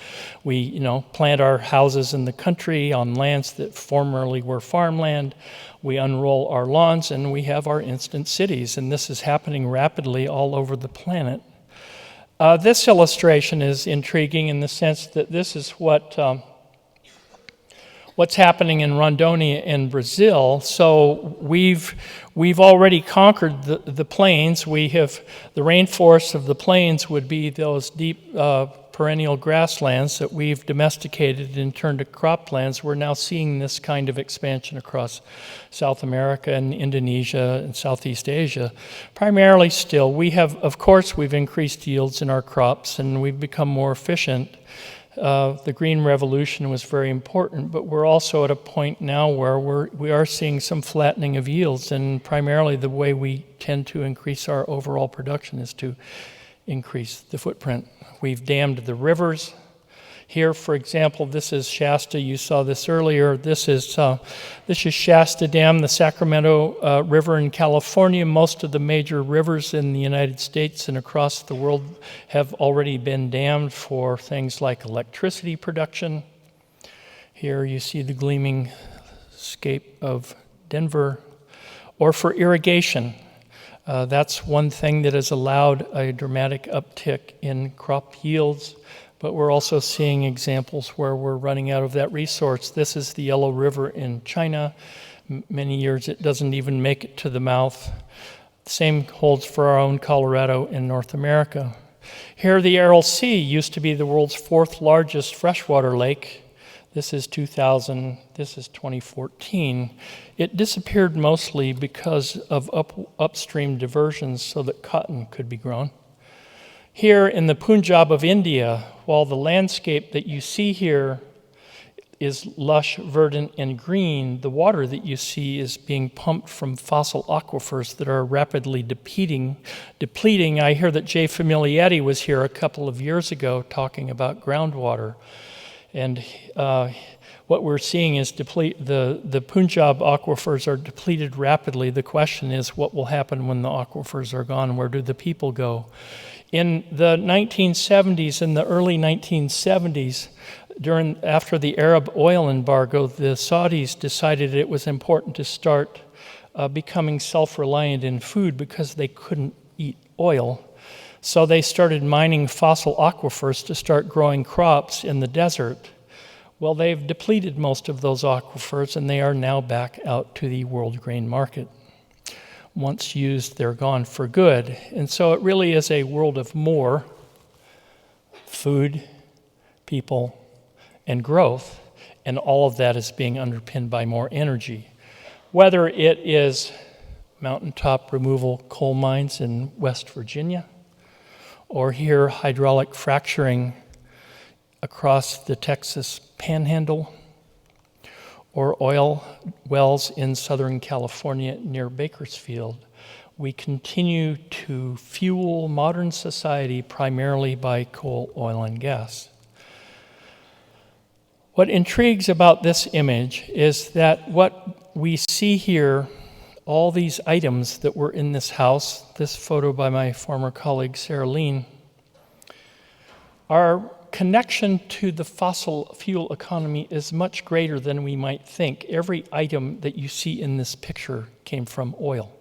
We, plant our houses in the country on lands that formerly were farmland. We unroll our lawns, and we have our instant cities, and this is happening rapidly all over the planet. This illustration is intriguing in the sense that this is what's happening in Rondônia in Brazil. So we've already conquered the plains. We have the rainforests of the plains would be those deep perennial grasslands that we've domesticated and turned to croplands. We're now seeing this kind of expansion across South America and Indonesia and Southeast Asia. Primarily still, we've increased yields in our crops and we've become more efficient. The Green Revolution was very important, but we're also at a point now where we are seeing some flattening of yields, and primarily the way we tend to increase our overall production is to increase the footprint. We've dammed the rivers. Here, for example, this is Shasta. You saw this earlier. This is Shasta Dam, the Sacramento River in California. Most of the major rivers in the United States and across the world have already been dammed for things like electricity production. Here you see the gleaming scape of Denver, or for irrigation. That's one thing that has allowed a dramatic uptick in crop yields. But we're also seeing examples where we're running out of that resource. This is the Yellow River in China. Many years it doesn't even make it to the mouth. The same holds for our own Colorado in North America. Here, the Aral Sea used to be the world's fourth largest freshwater lake. This is 2000, this is 2014. It disappeared mostly because of upstream diversions so that cotton could be grown. Here in the Punjab of India, while the landscape that you see here is lush, verdant, and green, the water that you see is being pumped from fossil aquifers that are rapidly depleting. I hear that Jay Familietti was here a couple of years ago talking about groundwater. And what we're seeing is the Punjab aquifers are depleted rapidly. The question is, what will happen when the aquifers are gone? Where do the people go? In the 1970s and the early 1970s, after the Arab oil embargo, the Saudis decided it was important to start becoming self-reliant in food because they couldn't eat oil. So they started mining fossil aquifers to start growing crops in the desert. Well, they've depleted most of those aquifers, and they are now back out to the world grain market. Once used, they're gone for good. And so it really is a world of more food, people, and growth, and all of that is being underpinned by more energy. Whether it is mountaintop removal coal mines in West Virginia, or here hydraulic fracturing across the Texas Panhandle, or oil wells in Southern California near Bakersfield, we continue to fuel modern society primarily by coal, oil, and gas. What intrigues about this image is that what we see here, all these items that were in this house, this photo by my former colleague Sarah Lean, our connection to the fossil fuel economy is much greater than we might think. Every item that you see in this picture came from oil.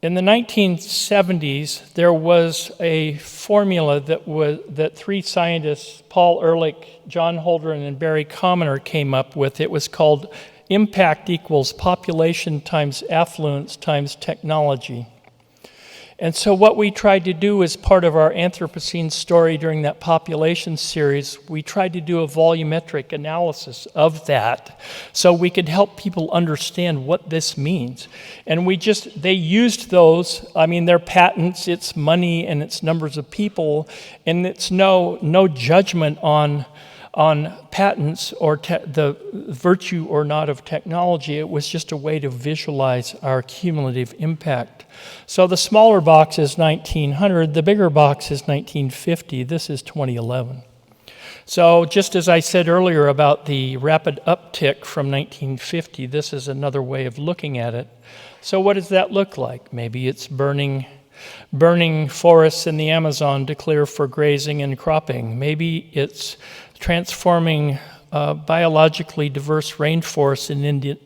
In the 1970s, there was a formula that three scientists, Paul Ehrlich, John Holdren, and Barry Commoner came up with. It was called impact equals population times affluence times technology. And so what we tried to do as part of our Anthropocene story during that population series, we tried to do a volumetric analysis of that so we could help people understand what this means. And they used those, they're patents, it's money and it's numbers of people, and it's no judgment on patents or the virtue or not of technology. It was just a way to visualize our cumulative impact. So the smaller box is 1900, the bigger box is 1950, this is 2011. So just as I said earlier about the rapid uptick from 1950, this is another way of looking at it. So what does that look like? Maybe it's burning forests in the Amazon to clear for grazing and cropping. Maybe it's transforming biologically diverse rainforests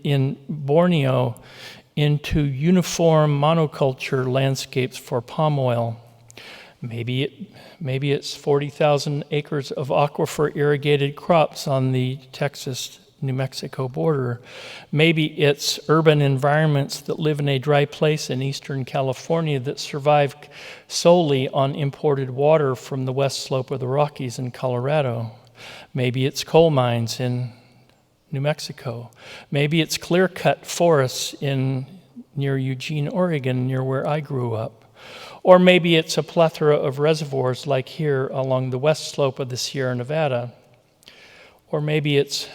in Borneo into uniform monoculture landscapes for palm oil. Maybe it's 40,000 acres of aquifer irrigated crops on the Texas-New Mexico border. Maybe it's urban environments that live in a dry place in eastern California that survive solely on imported water from the west slope of the Rockies in Colorado. Maybe it's coal mines in New Mexico. Maybe it's clear-cut forests near Eugene, Oregon, near where I grew up. Or maybe it's a plethora of reservoirs like here along the west slope of the Sierra Nevada. Or maybe it's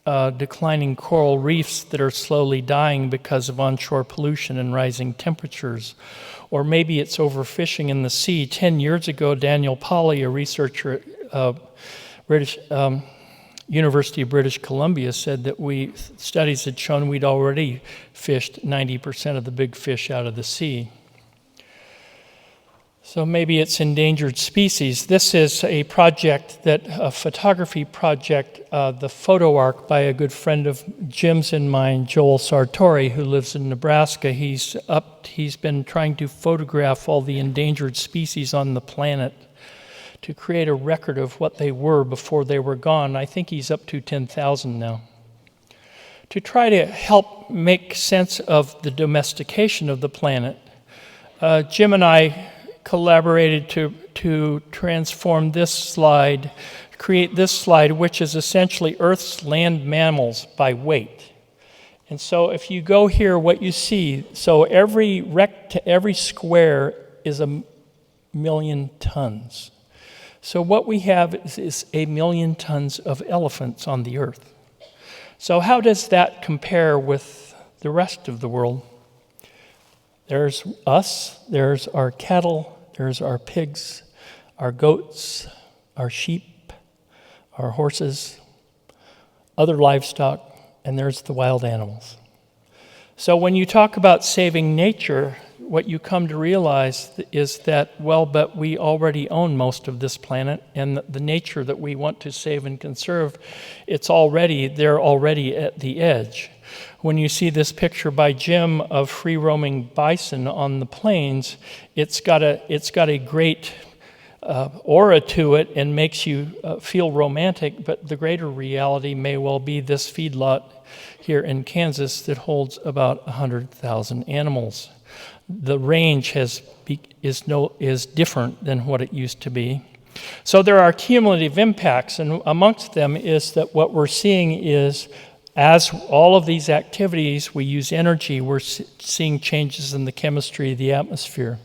declining coral reefs that are slowly dying because of onshore pollution and rising temperatures. Or maybe it's overfishing in the sea. 10 years ago, Daniel Pauly, a researcher at University of British Columbia, said that studies had shown we'd already fished 90% of the big fish out of the sea. So maybe it's endangered species. This is a photography project, the Photo Arc, by a good friend of Jim's and mine, Joel Sartori, who lives in Nebraska. He's been trying to photograph all the endangered species on the planet to create a record of what they were before they were gone. I think he's up to 10,000 now. To try to help make sense of the domestication of the planet, Jim and I collaborated to transform this slide, create this slide, which is essentially Earth's land mammals by weight. And so if you go here, what you see, so every square is 1,000,000 tons. So what we have is 1,000,000 tons of elephants on the earth. So how does that compare with the rest of the world? There's us, there's our cattle, there's our pigs, our goats, our sheep, our horses, other livestock, and there's the wild animals. So when you talk about saving nature, what you come to realize is that, but we already own most of this planet, and the nature that we want to save and conserve, they're already at the edge. When you see this picture by Jim of free-roaming bison on the plains, it's got a great aura to it and makes you feel romantic, but the greater reality may well be this feedlot here in Kansas that holds about 100,000 animals. The range is different than what it used to be. So there are cumulative impacts, and amongst them is that what we're seeing is, as all of these activities, we use energy, we're seeing changes in the chemistry of the atmosphere.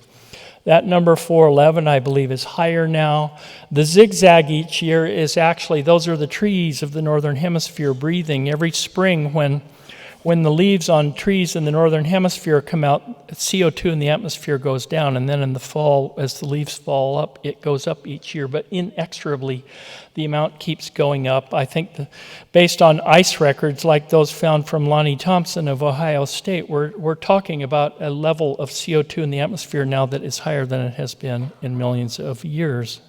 That number 411, I believe, is higher now. The zigzag each year is actually, those are the trees of the Northern Hemisphere breathing. Every spring when the leaves on trees in the Northern Hemisphere come out, CO2 in the atmosphere goes down, and then in the fall, as the leaves fall up, it goes up each year, but inexorably, the amount keeps going up. I think based on ice records like those found from Lonnie Thompson of Ohio State, we're talking about a level of CO2 in the atmosphere now that is higher than it has been in millions of years.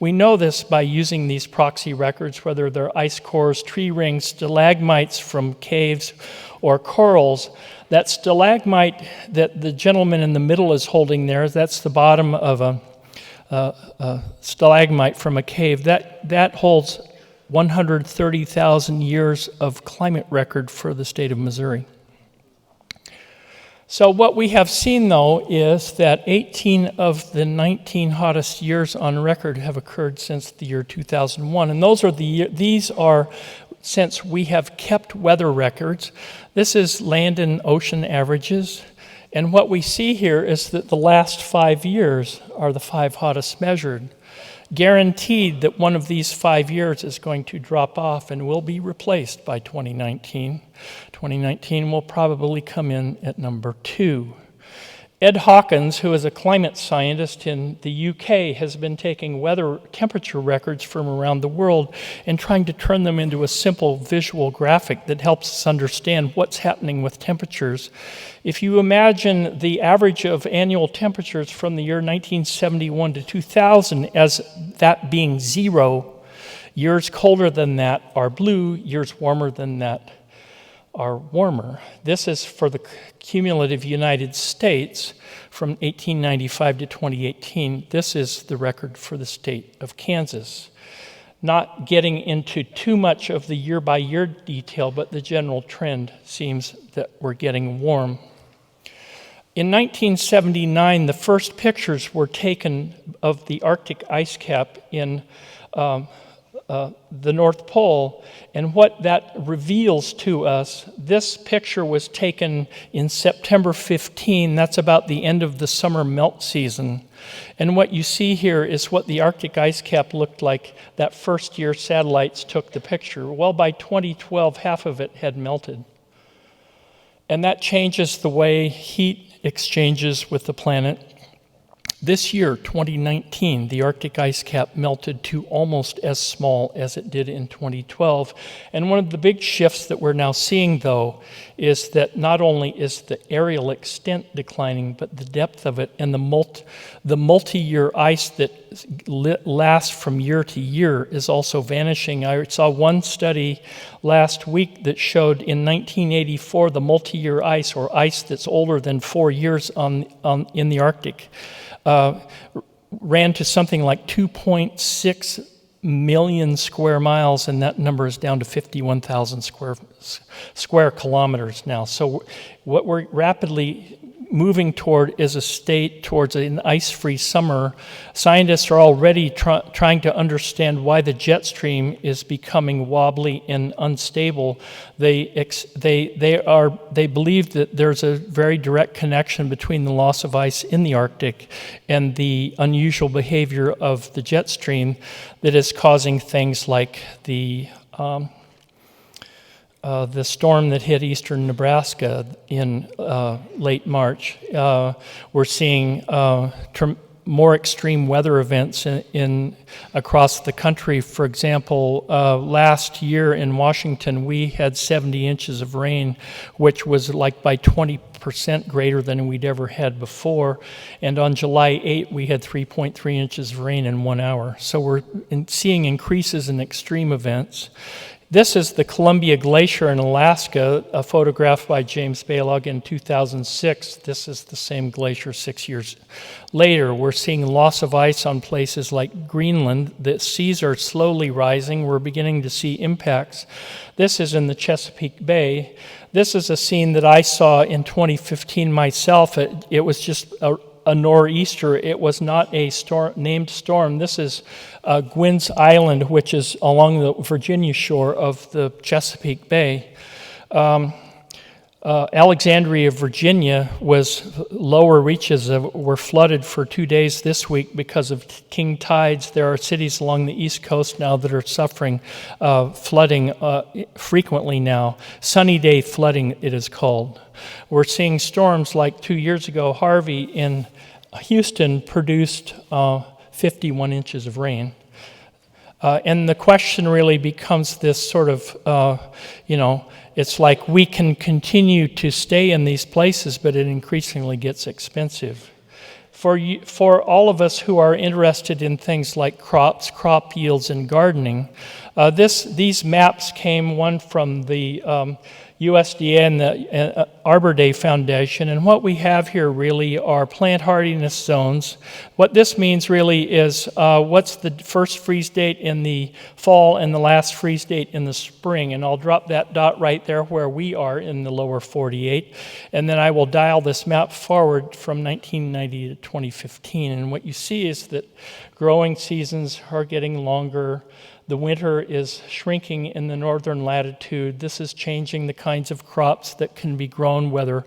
We know this by using these proxy records, whether they're ice cores, tree rings, stalagmites from caves, or corals. That stalagmite that the gentleman in the middle is holding there, that's the bottom of a stalagmite from a cave. That holds 130,000 years of climate record for the state of Missouri. So what we have seen, though, is that 18 of the 19 hottest years on record have occurred since the year 2001. And these are since we have kept weather records. This is land and ocean averages. And what we see here is that the last 5 years are the 5 hottest measured. Guaranteed that one of these 5 years is going to drop off and will be replaced by 2019. 2019 will probably come in at number 2. Ed Hawkins, who is a climate scientist in the UK, has been taking weather temperature records from around the world and trying to turn them into a simple visual graphic that helps us understand what's happening with temperatures. If you imagine the average of annual temperatures from the year 1971 to 2000 as that being 0, years colder than that are blue, years warmer than that are warmer. This is for the cumulative United States from 1895 to 2018. This is the record for the state of Kansas. Not getting into too much of the year-by-year detail, but the general trend seems that we're getting warm. In 1979, the first pictures were taken of the Arctic ice cap in the North Pole, and what that reveals to us, this picture was taken in September 15. That's about the end of the summer melt season. And what you see here is what the Arctic ice cap looked like that first year satellites took the picture. Well, by 2012, half of it had melted. And that changes the way heat exchanges with the planet. This year, 2019, the Arctic ice cap melted to almost as small as it did in 2012. And one of the big shifts that we're now seeing, though, is that not only is the areal extent declining, but the depth of it and the multi-year ice that lasts from year to year is also vanishing. I saw one study last week that showed in 1984 the multi-year ice, or ice that's older than 4 years in the Arctic, ran to something like 2.6 million square miles, and that number is down to 51,000 square kilometers now. So what we're rapidly moving toward is a state towards an ice-free summer. Scientists are already trying to understand why the jet stream is becoming wobbly and unstable. They believe that there's a very direct connection between the loss of ice in the Arctic and the unusual behavior of the jet stream that is causing things like the storm that hit eastern Nebraska in late March. We're seeing more extreme weather events across the country. For example, last year in Washington, we had 70 inches of rain, which was like by 20% greater than we'd ever had before. And on July 8, we had 3.3 inches of rain in 1 hour. So we're seeing increases in extreme events. This is the Columbia Glacier in Alaska, a photograph by James Balog in 2006. This is the same glacier 6 years later. We're seeing loss of ice on places like Greenland. The seas are slowly rising. We're beginning to see impacts. This is in the Chesapeake Bay. This is a scene that I saw in 2015 myself. It was just a nor'easter. It was not a named storm. This is Gwynn's Island, which is along the Virginia shore of the Chesapeake Bay. Alexandria, Virginia, lower reaches were flooded for 2 days this week because of king tides. There are cities along the East Coast now that are suffering flooding frequently now. Sunny day flooding, it is called. We're seeing storms like 2 years ago, Harvey in Houston produced 51 inches of rain. And the question really becomes this sort of, it's like we can continue to stay in these places, but it increasingly gets expensive. For all of us who are interested in things like crops, crop yields, and gardening, these maps came, one from the USDA and the Arbor Day Foundation. And what we have here really are plant hardiness zones. What this means really is what's the first freeze date in the fall and the last freeze date in the spring. And I'll drop that dot right there where we are in the lower 48. And then I will dial this map forward from 1990 to 2015. And what you see is that growing seasons are getting longer. The winter is shrinking in the northern latitude. This is changing the kinds of crops that can be grown, whether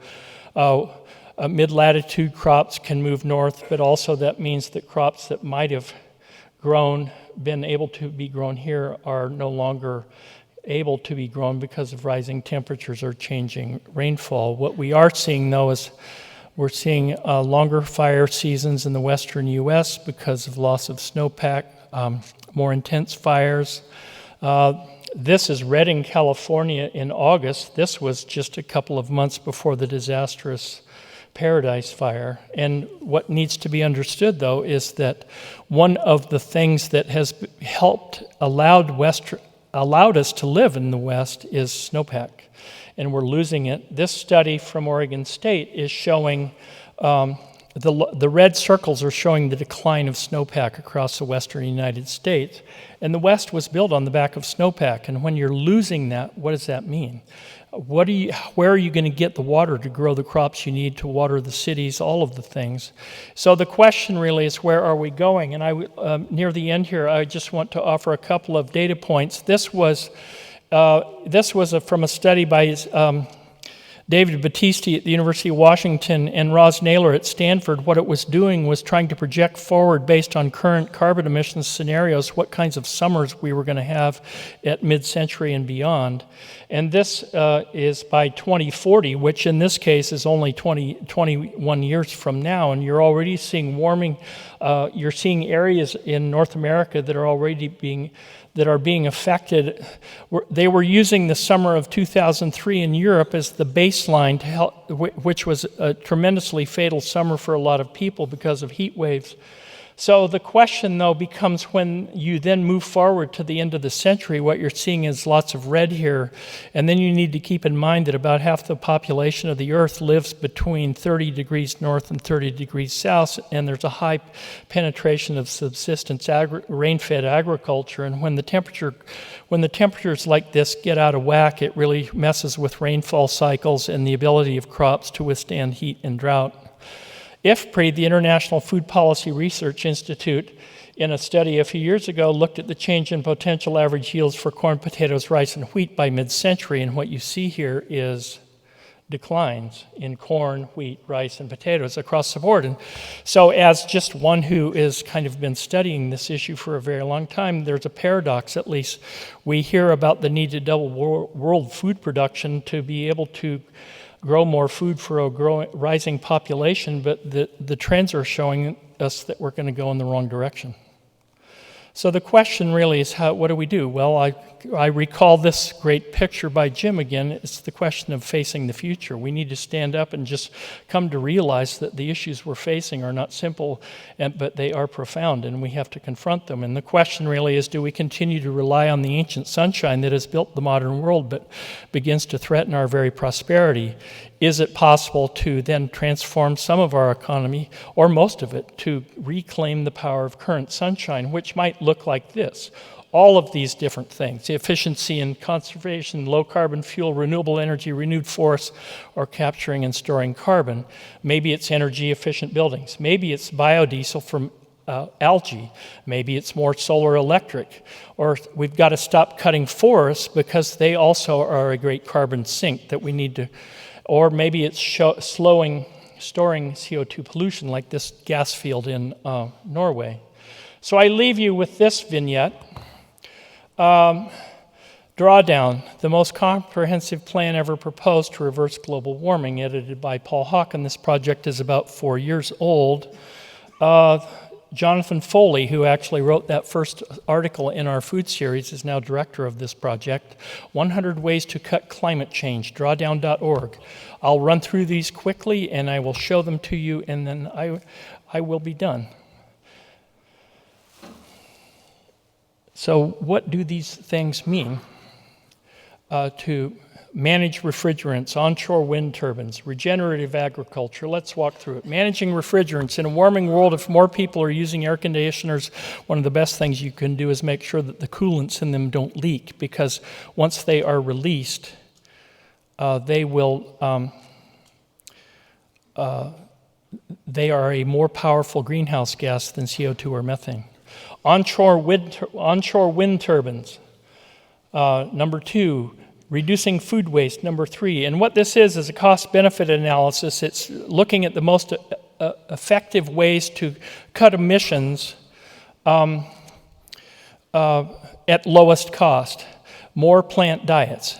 mid-latitude crops can move north, but also that means that crops that might have been able to be grown here are no longer able to be grown because of rising temperatures or changing rainfall. What we are seeing, though, is we're seeing longer fire seasons in the western U.S. because of loss of snowpack, more intense fires. This is Redding, California in August. This was just a couple of months before the disastrous Paradise Fire. And what needs to be understood, though, is that one of the things that has allowed us to live in the West is snowpack. And we're losing it. This study from Oregon State is showing the red circles are showing the decline of snowpack across the western United States. And the West was built on the back of snowpack. And when you're losing that, what does that mean? Where are you going to get the water to grow the crops you need to water the cities, all of the things? So the question really is, where are we going? And near the end here, I just want to offer a couple of data points. This was from a study by David Battisti at the University of Washington and Roz Naylor at Stanford. What it was doing was trying to project forward based on current carbon emissions scenarios what kinds of summers we were going to have at mid-century and beyond. And this is by 2040, which in this case is only 21 years from now. And you're already seeing warming. You're seeing areas in North America that are already being affected. They were using the summer of 2003 in Europe as the baseline to help, which was a tremendously fatal summer for a lot of people because of heat waves. So the question, though, becomes when you then move forward to the end of the century, what you're seeing is lots of red here. And then you need to keep in mind that about half the population of the Earth lives between 30 degrees north and 30 degrees south, and there's a high penetration of subsistence rain-fed agriculture. And when the temperatures like this get out of whack, it really messes with rainfall cycles and the ability of crops to withstand heat and drought. IFPRI, the International Food Policy Research Institute, in a study a few years ago, looked at the change in potential average yields for corn, potatoes, rice, and wheat by mid-century, and what you see here is declines in corn, wheat, rice, and potatoes across the board. And so as just one who has kind of been studying this issue for a very long time, there's a paradox, at least. We hear about the need to double world food production to be able to grow more food for a rising population, but the trends are showing us that we're going to go in the wrong direction. So the question really is, what do we do? Well, I recall this great picture by Jim again. It's the question of facing the future. We need to stand up and just come to realize that the issues we're facing are not simple, but they are profound, and we have to confront them. And the question really is, do we continue to rely on the ancient sunshine that has built the modern world but begins to threaten our very prosperity? Is it possible to then transform some of our economy, or most of it, to reclaim the power of current sunshine, which might look like this? All of these different things: efficiency and conservation, low carbon fuel, renewable energy, renewed forests, or capturing and storing carbon. Maybe it's energy efficient buildings. Maybe it's biodiesel from algae. Maybe it's more solar electric. Or we've got to stop cutting forests because they also are a great carbon sink that we need to. Or maybe it's storing CO2 pollution like this gas field in Norway. So I leave you with this vignette. Drawdown, the most comprehensive plan ever proposed to reverse global warming, edited by Paul Hawken. This project is about 4 years old. Jonathan Foley, who actually wrote that first article in our food series, is now director of this project. 100 Ways to Cut Climate Change, drawdown.org. I'll run through these quickly and I will show them to you, and then I will be done. So what do these things mean to manage refrigerants, onshore wind turbines, regenerative agriculture. Let's walk through it. Managing refrigerants. In a warming world, if more people are using air conditioners, one of the best things you can do is make sure that the coolants in them don't leak, because once they are released, they are a more powerful greenhouse gas than CO2 or methane. Onshore wind turbines. Number 2, reducing food waste, number 3. And what this is a cost-benefit analysis. It's looking at the most effective ways to cut emissions at lowest cost. More plant diets.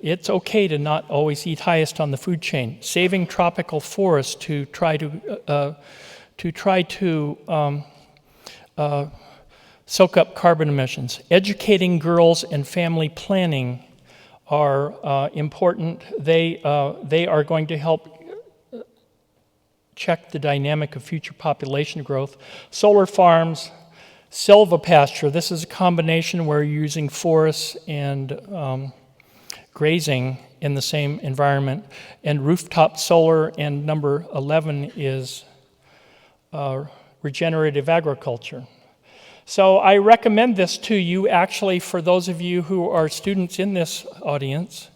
It's okay to not always eat highest on the food chain. Saving tropical forests to try to soak up carbon emissions. Educating girls and family planning are important. They are going to help check the dynamic of future population growth. Solar farms, silvopasture. This is a combination where you're using forests and grazing in the same environment. And rooftop solar, and number 11 is regenerative agriculture. So I recommend this to you, actually, for those of you who are students in this audience,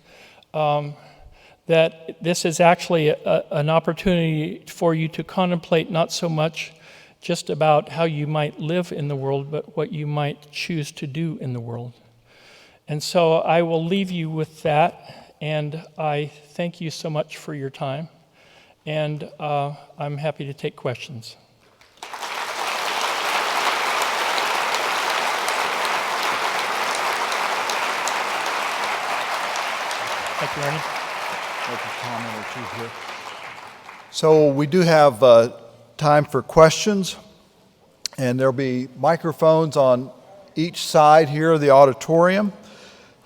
that this is actually an opportunity for you to contemplate not so much just about how you might live in the world, but what you might choose to do in the world. And so I will leave you with that, and I thank you so much for your time, and I'm happy to take questions. Thank you, Ernie. Make a comment or two here. So we do have time for questions, and there'll be microphones on each side here of the auditorium,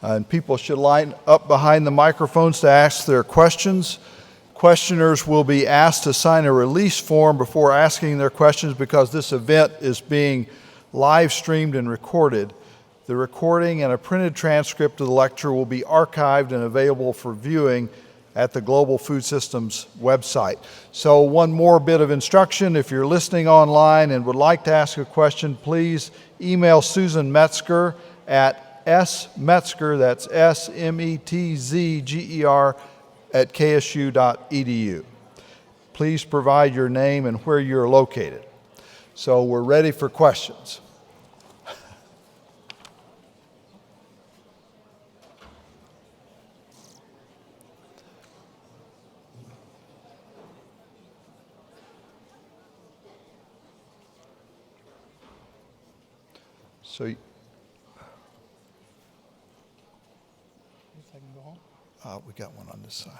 and people should line up behind the microphones to ask their questions. Questioners will be asked to sign a release form before asking their questions, because this event is being live streamed and recorded. The recording and a printed transcript of the lecture will be archived and available for viewing at the Global Food Systems website. So one more bit of instruction: if you're listening online and would like to ask a question, please email Susan Metzger at smetzger, that's SMETZGER, at ksu.edu. Please provide your name and where you're located. So we're ready for questions. So, we got one on this side,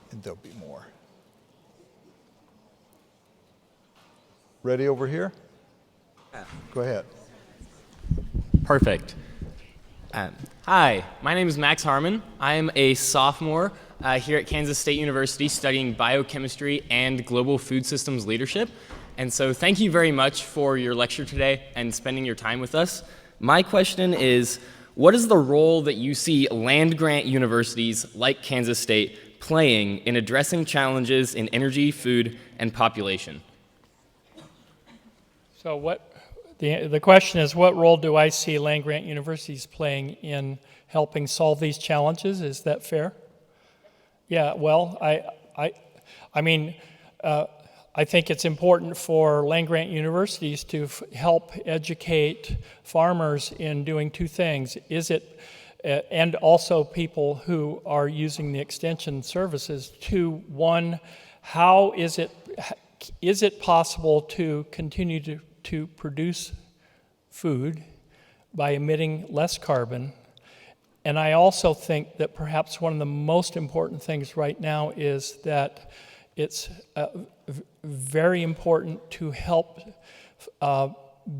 and there'll be more. Ready over here? Go ahead. Perfect. Hi, my name is Max Harmon. I am a sophomore here at Kansas State University studying biochemistry and global food systems leadership. And so thank you very much for your lecture today and spending your time with us. My question is, what is the role that you see land-grant universities like Kansas State playing in addressing challenges in energy, food, and population? So the question is, what role do I see land-grant universities playing in helping solve these challenges? Is that fair? Yeah, well, I think it's important for land-grant universities to help educate farmers in doing two things. And also people who are using the extension services. One, how is it possible to continue to produce food by emitting less carbon? And I also think that perhaps one of the most important things right now is that it's very important to help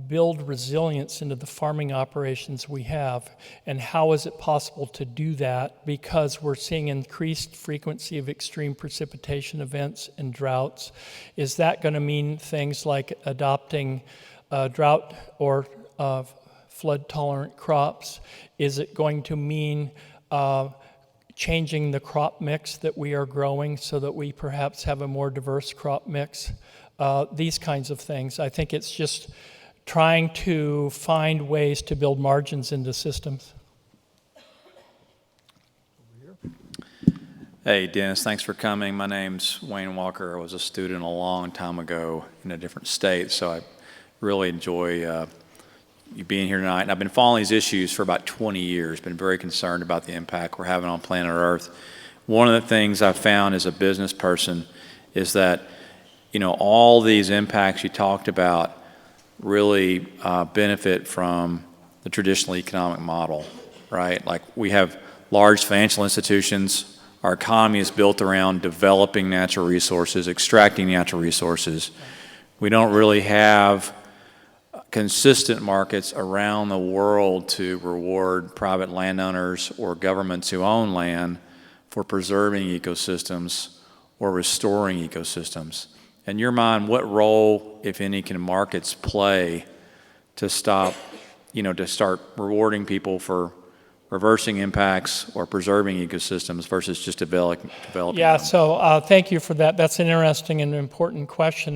build resilience into the farming operations we have. And how is it possible to do that? Because we're seeing increased frequency of extreme precipitation events and droughts. Is that going to mean things like adopting drought or flood-tolerant crops? Is it going to mean changing the crop mix that we are growing so that we perhaps have a more diverse crop mix, these kinds of things. I think it's just trying to find ways to build margins into systems. Hey, Dennis, thanks for coming. My name's Wayne Walker. I was a student a long time ago in a different state, so I really enjoy you being here tonight. And I've been following these issues for about 20 years, been very concerned about the impact we're having on planet Earth. One of the things I've found as a business person is that, you know, all these impacts you talked about really benefit from the traditional economic model, right? Like, we have large financial institutions. Our economy is built around developing natural resources, extracting natural resources. We don't really have consistent markets around the world to reward private landowners or governments who own land for preserving ecosystems or restoring ecosystems. In your mind, what role, if any, can markets play to stop, you know, to start rewarding people for reversing impacts or preserving ecosystems versus just developing Yeah, them? so thank you for that. That's an interesting and important question.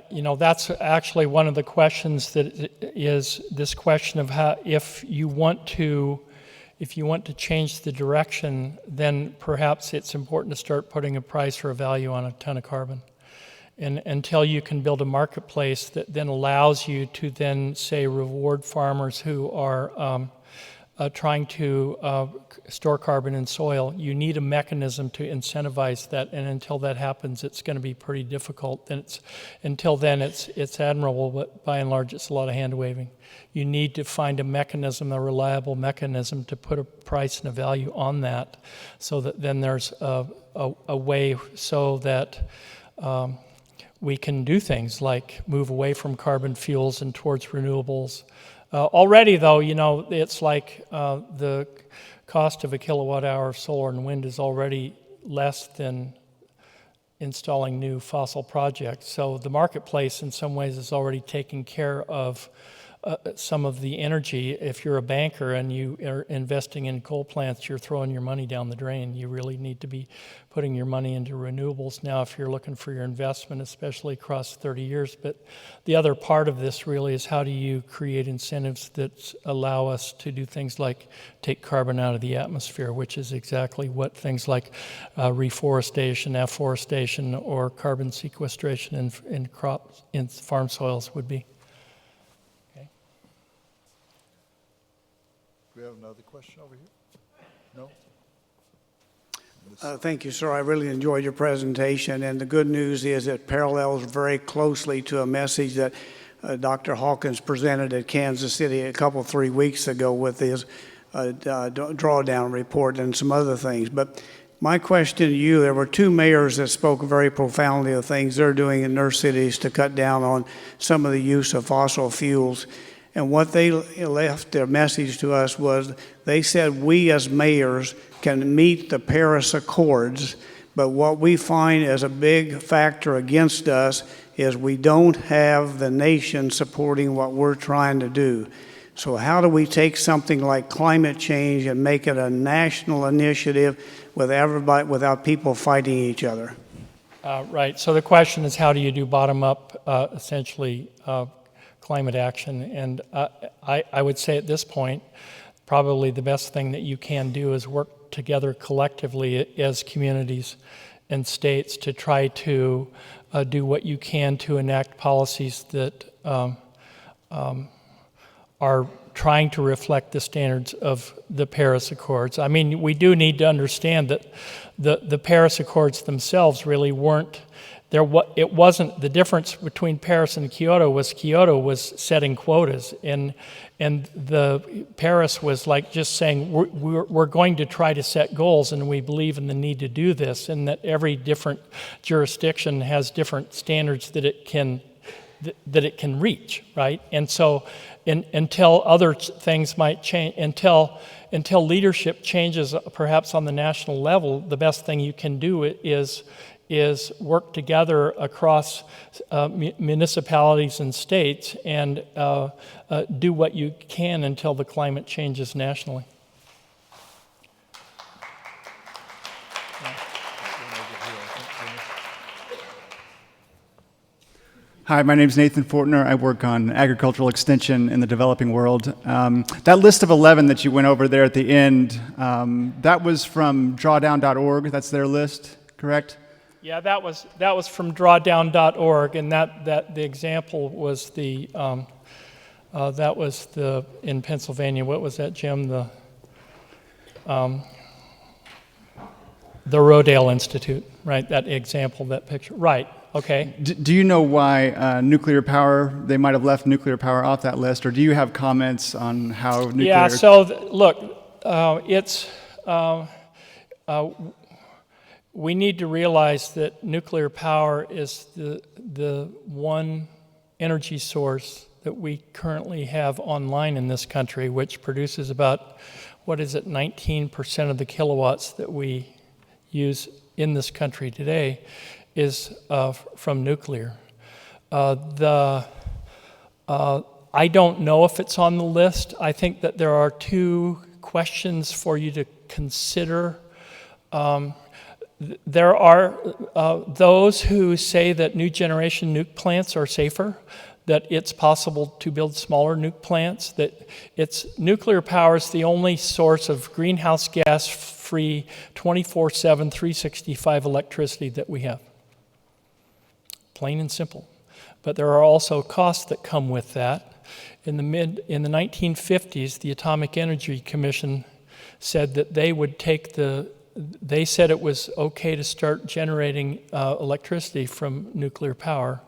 You know, that's actually one of the questions that is this question of how, if you want to change the direction, then perhaps it's important to start putting a price or a value on a ton of carbon. And until you can build a marketplace that then allows you to then, say, reward farmers who are trying to store carbon in soil, you need a mechanism to incentivize that, and until that happens, it's going to be pretty difficult. Until then, it's admirable, but by and large, it's a lot of hand-waving. You need to find a mechanism, a reliable mechanism, to put a price and a value on that, so that then there's a way so that we can do things like move away from carbon fuels and towards renewables. Already, though, you know, it's like the cost of a kilowatt hour of solar and wind is already less than installing new fossil projects. So the marketplace, in some ways, is already taking care of some of the energy. If you're a banker and you are investing in coal plants, you're throwing your money down the drain. You really need to be putting your money into renewables now if you're looking for your investment, especially across 30 years. But the other part of this really is, how do you create incentives that allow us to do things like take carbon out of the atmosphere, which is exactly what things like reforestation, afforestation, or carbon sequestration in crops, in farm soils would be. Do we have another question over here? No? Thank you, sir. I really enjoyed your presentation, and the good news is it parallels very closely to a message that Dr. Hawkins presented at Kansas City a 3 weeks ago with his drawdown report and some other things. But my question to you, there were 2 mayors that spoke very profoundly of things they're doing in their cities to cut down on some of the use of fossil fuels. And what they left their message to us was, they said we as mayors can meet the Paris Accords, but what we find as a big factor against us is we don't have the nation supporting what we're trying to do. So how do we take something like climate change and make it a national initiative with everybody, without people fighting each other? Right. So the question is, how do you do bottom-up, essentially, climate action? And I would say at this point, probably the best thing that you can do is work together collectively as communities and states to try to do what you can to enact policies that are trying to reflect the standards of the Paris Accords. I mean, we do need to understand that the Paris Accords themselves really weren't there. It wasn't the difference between Paris and Kyoto was setting quotas, and the Paris was like just saying we're going to try to set goals, and we believe in the need to do this, and that every different jurisdiction has different standards that it can reach, right? And so until other things might change, until leadership changes perhaps on the national level, the best thing you can do is work together across municipalities and states and do what you can until the climate changes nationally. Hi, my name is Nathan Fortner. I work on agricultural extension in the developing world. That list of 11 that you went over there at the end, that was from drawdown.org. That's their list, correct? Yeah, that was from drawdown.org, and that the example was in Pennsylvania. What was that, Jim? The Rodale Institute, right? That example, that picture, right? Okay. Do you know why nuclear power, they might have left nuclear power off that list, or do you have comments on how nuclear... Yeah, so look, we need to realize that nuclear power is the one energy source that we currently have online in this country, which produces about, 19% of the kilowatts that we use in this country today is from nuclear. I don't know if it's on the list. I think that there are two questions for you to consider. There are those who say that new generation nuke plants are safer, that it's possible to build smaller nuke plants, that nuclear power is the only source of greenhouse gas-free 24/7, 365 electricity that we have. Plain and simple. But there are also costs that come with that. In the 1950s, the Atomic Energy Commission said that they said it was okay to start generating electricity from nuclear power,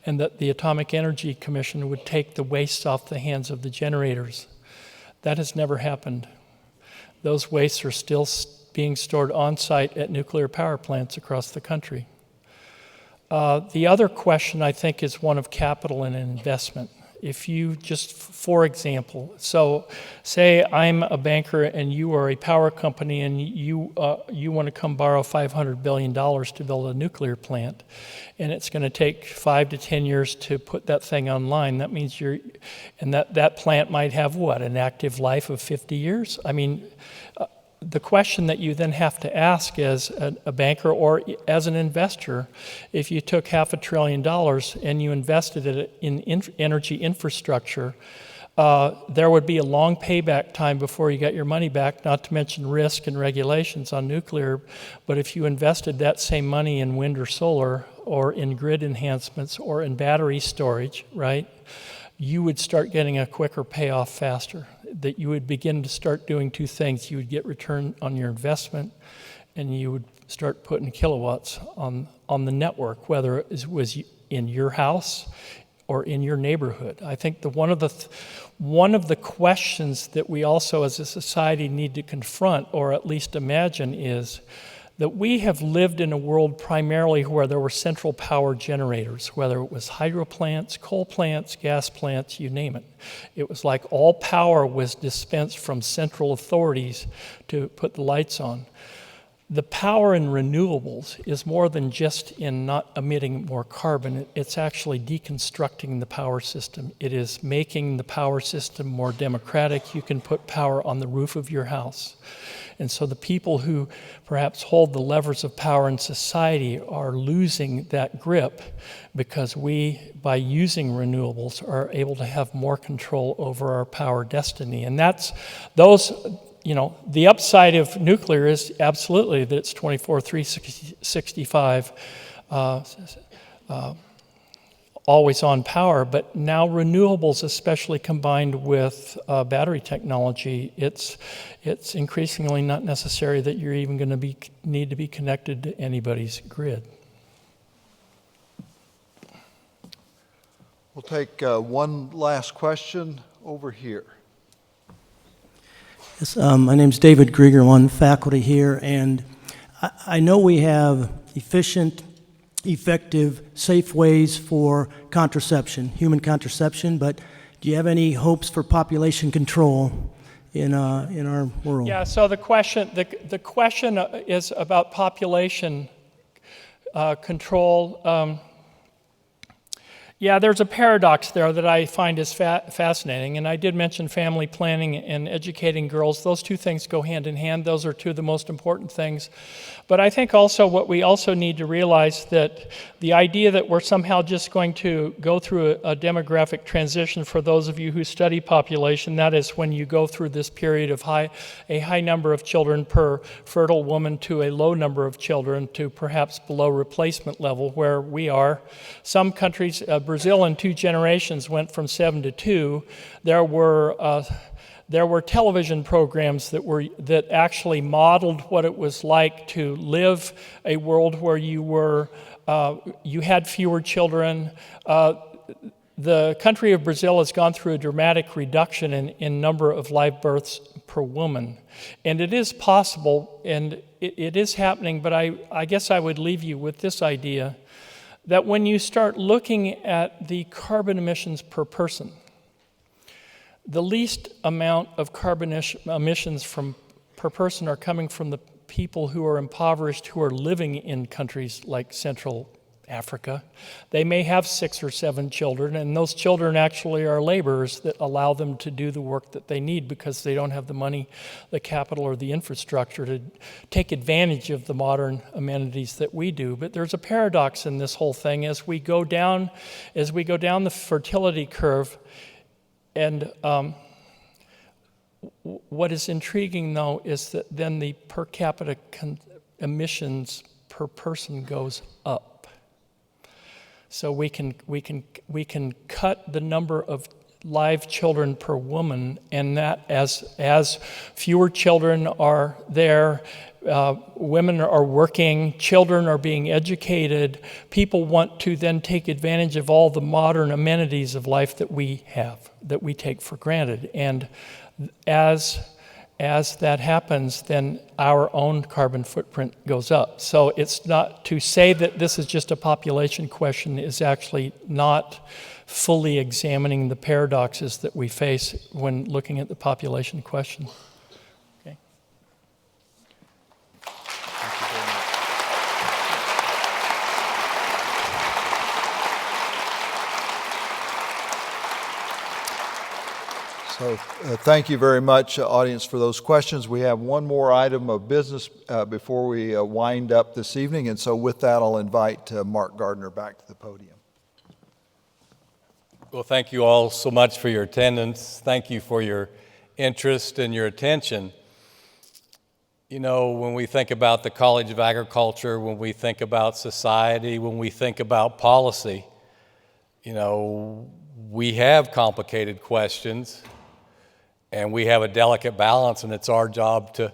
and that the Atomic Energy Commission would take the wastes off the hands of the generators. That has never happened. Those wastes are still being stored on site at nuclear power plants across the country. The other question, I think, is one of capital and investment. If you just, for example, so say I'm a banker and you are a power company and you want to come borrow $500 billion to build a nuclear plant, and it's going to take 5 to 10 years to put that thing online. That means that plant might have an active life of 50 years? I mean, the question that you then have to ask as a banker or as an investor, if you took $500 billion and you invested it in energy infrastructure, there would be a long payback time before you got your money back, not to mention risk and regulations on nuclear. But if you invested that same money in wind or solar or in grid enhancements or in battery storage, right, you would start getting a quicker payoff faster. That you would begin to start doing two things. You would get return on your investment, and you would start putting kilowatts on the network, whether it was in your house or in your neighborhood. I think one of the questions that we also as a society need to confront, or at least imagine, is that we have lived in a world primarily where there were central power generators, whether it was hydro plants, coal plants, gas plants, you name it. It was like all power was dispensed from central authorities to put the lights on. The power in renewables is more than just in not emitting more carbon. It's actually deconstructing the power system. It is making the power system more democratic. You can put power on the roof of your house. And so the people who perhaps hold the levers of power in society are losing that grip because we, by using renewables, are able to have more control over our power destiny. And the upside of nuclear is absolutely that it's 24/365 always on power, but now renewables, especially combined with battery technology, it's increasingly not necessary that you're even going to need to be connected to anybody's grid. We'll take one last question over here. Yes, my name's David Grieger, one faculty here, and I know we have efficient, effective, safe ways for contraception, human contraception, but do you have any hopes for population control in our world? Yeah, so the question is about population control. Yeah, there's a paradox there that I find is fascinating, and I did mention family planning and educating girls. Those two things go hand in hand. Those are two of the most important things. But I think also what we also need to realize that the idea that we're somehow just going to go through a demographic transition, for those of you who study population, that is when you go through this period of a high number of children per fertile woman to a low number of children to perhaps below replacement level where we are. Some countries, Brazil in 2 generations went from 7 to 2. There were television programs that actually modeled what it was like to live a world where you had fewer children. The country of Brazil has gone through a dramatic reduction in number of live births per woman. And it is possible, and it is happening, but I guess I would leave you with this idea that when you start looking at the carbon emissions per person, the least amount of carbon emissions per person are coming from the people who are impoverished, who are living in countries like Central Africa. They may have 6 or 7 children, and those children actually are laborers that allow them to do the work that they need because they don't have the money, the capital, or the infrastructure to take advantage of the modern amenities that we do. But there's a paradox in this whole thing as we go down the fertility curve. And what is intriguing, though, is that then the per capita emissions per person goes up. So we can cut the number of live children per woman, and that as fewer children are there, women are working, children are being educated, people want to then take advantage of all the modern amenities of life that we have, that we take for granted. And as that happens, then our own carbon footprint goes up. So it's not to say that this is just a population question is actually not fully examining the paradoxes that we face when looking at the population question. Okay. Thank you very much. So thank you very much, audience, for those questions. We have one more item of business before we wind up this evening, and so with that, I'll invite Mark Gardiner back to the podium. Well, thank you all so much for your attendance. Thank you for your interest and your attention. You know, when we think about the College of Agriculture, when we think about society, when we think about policy, you know, we have complicated questions. And we have a delicate balance, and it's our job to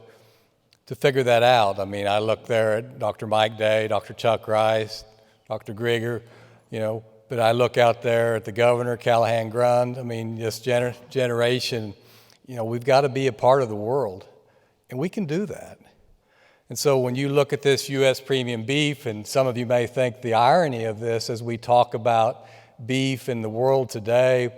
figure that out. I mean, I look there at Dr. Mike Day, Dr. Chuck Rice, Dr. Grieger, you know, but I look out there at the governor, Callahan Grund. I mean, this generation, you know, we've got to be a part of the world, and we can do that. And so when you look at this U.S. premium beef, and some of you may think the irony of this as we talk about beef in the world today,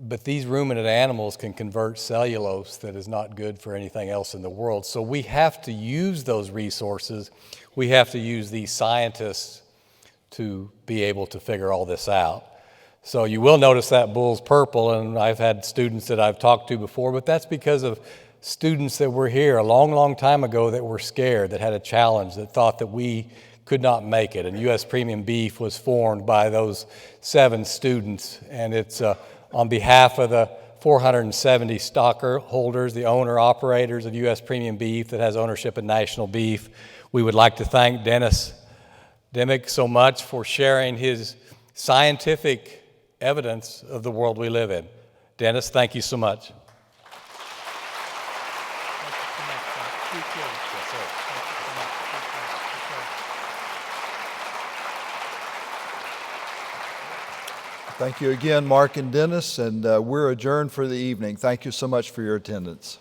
but these ruminant animals can convert cellulose that is not good for anything else in the world. So we have to use those resources. We have to use these scientists to be able to figure all this out. So you will notice that bull's purple, and I've had students that I've talked to before, but that's because of students that were here a long, long time ago that were scared, that had a challenge, that thought that we could not make it. And U.S. Premium Beef was formed by those 7 students, and it's on behalf of the 470 stockholders, the owner-operators of U.S. Premium Beef that has ownership in National Beef. We would like to thank Dennis Dimick so much for sharing his scientific evidence of the world we live in. Dennis, thank you so much. Thank you again, Mark and Dennis, and we're adjourned for the evening. Thank you so much for your attendance.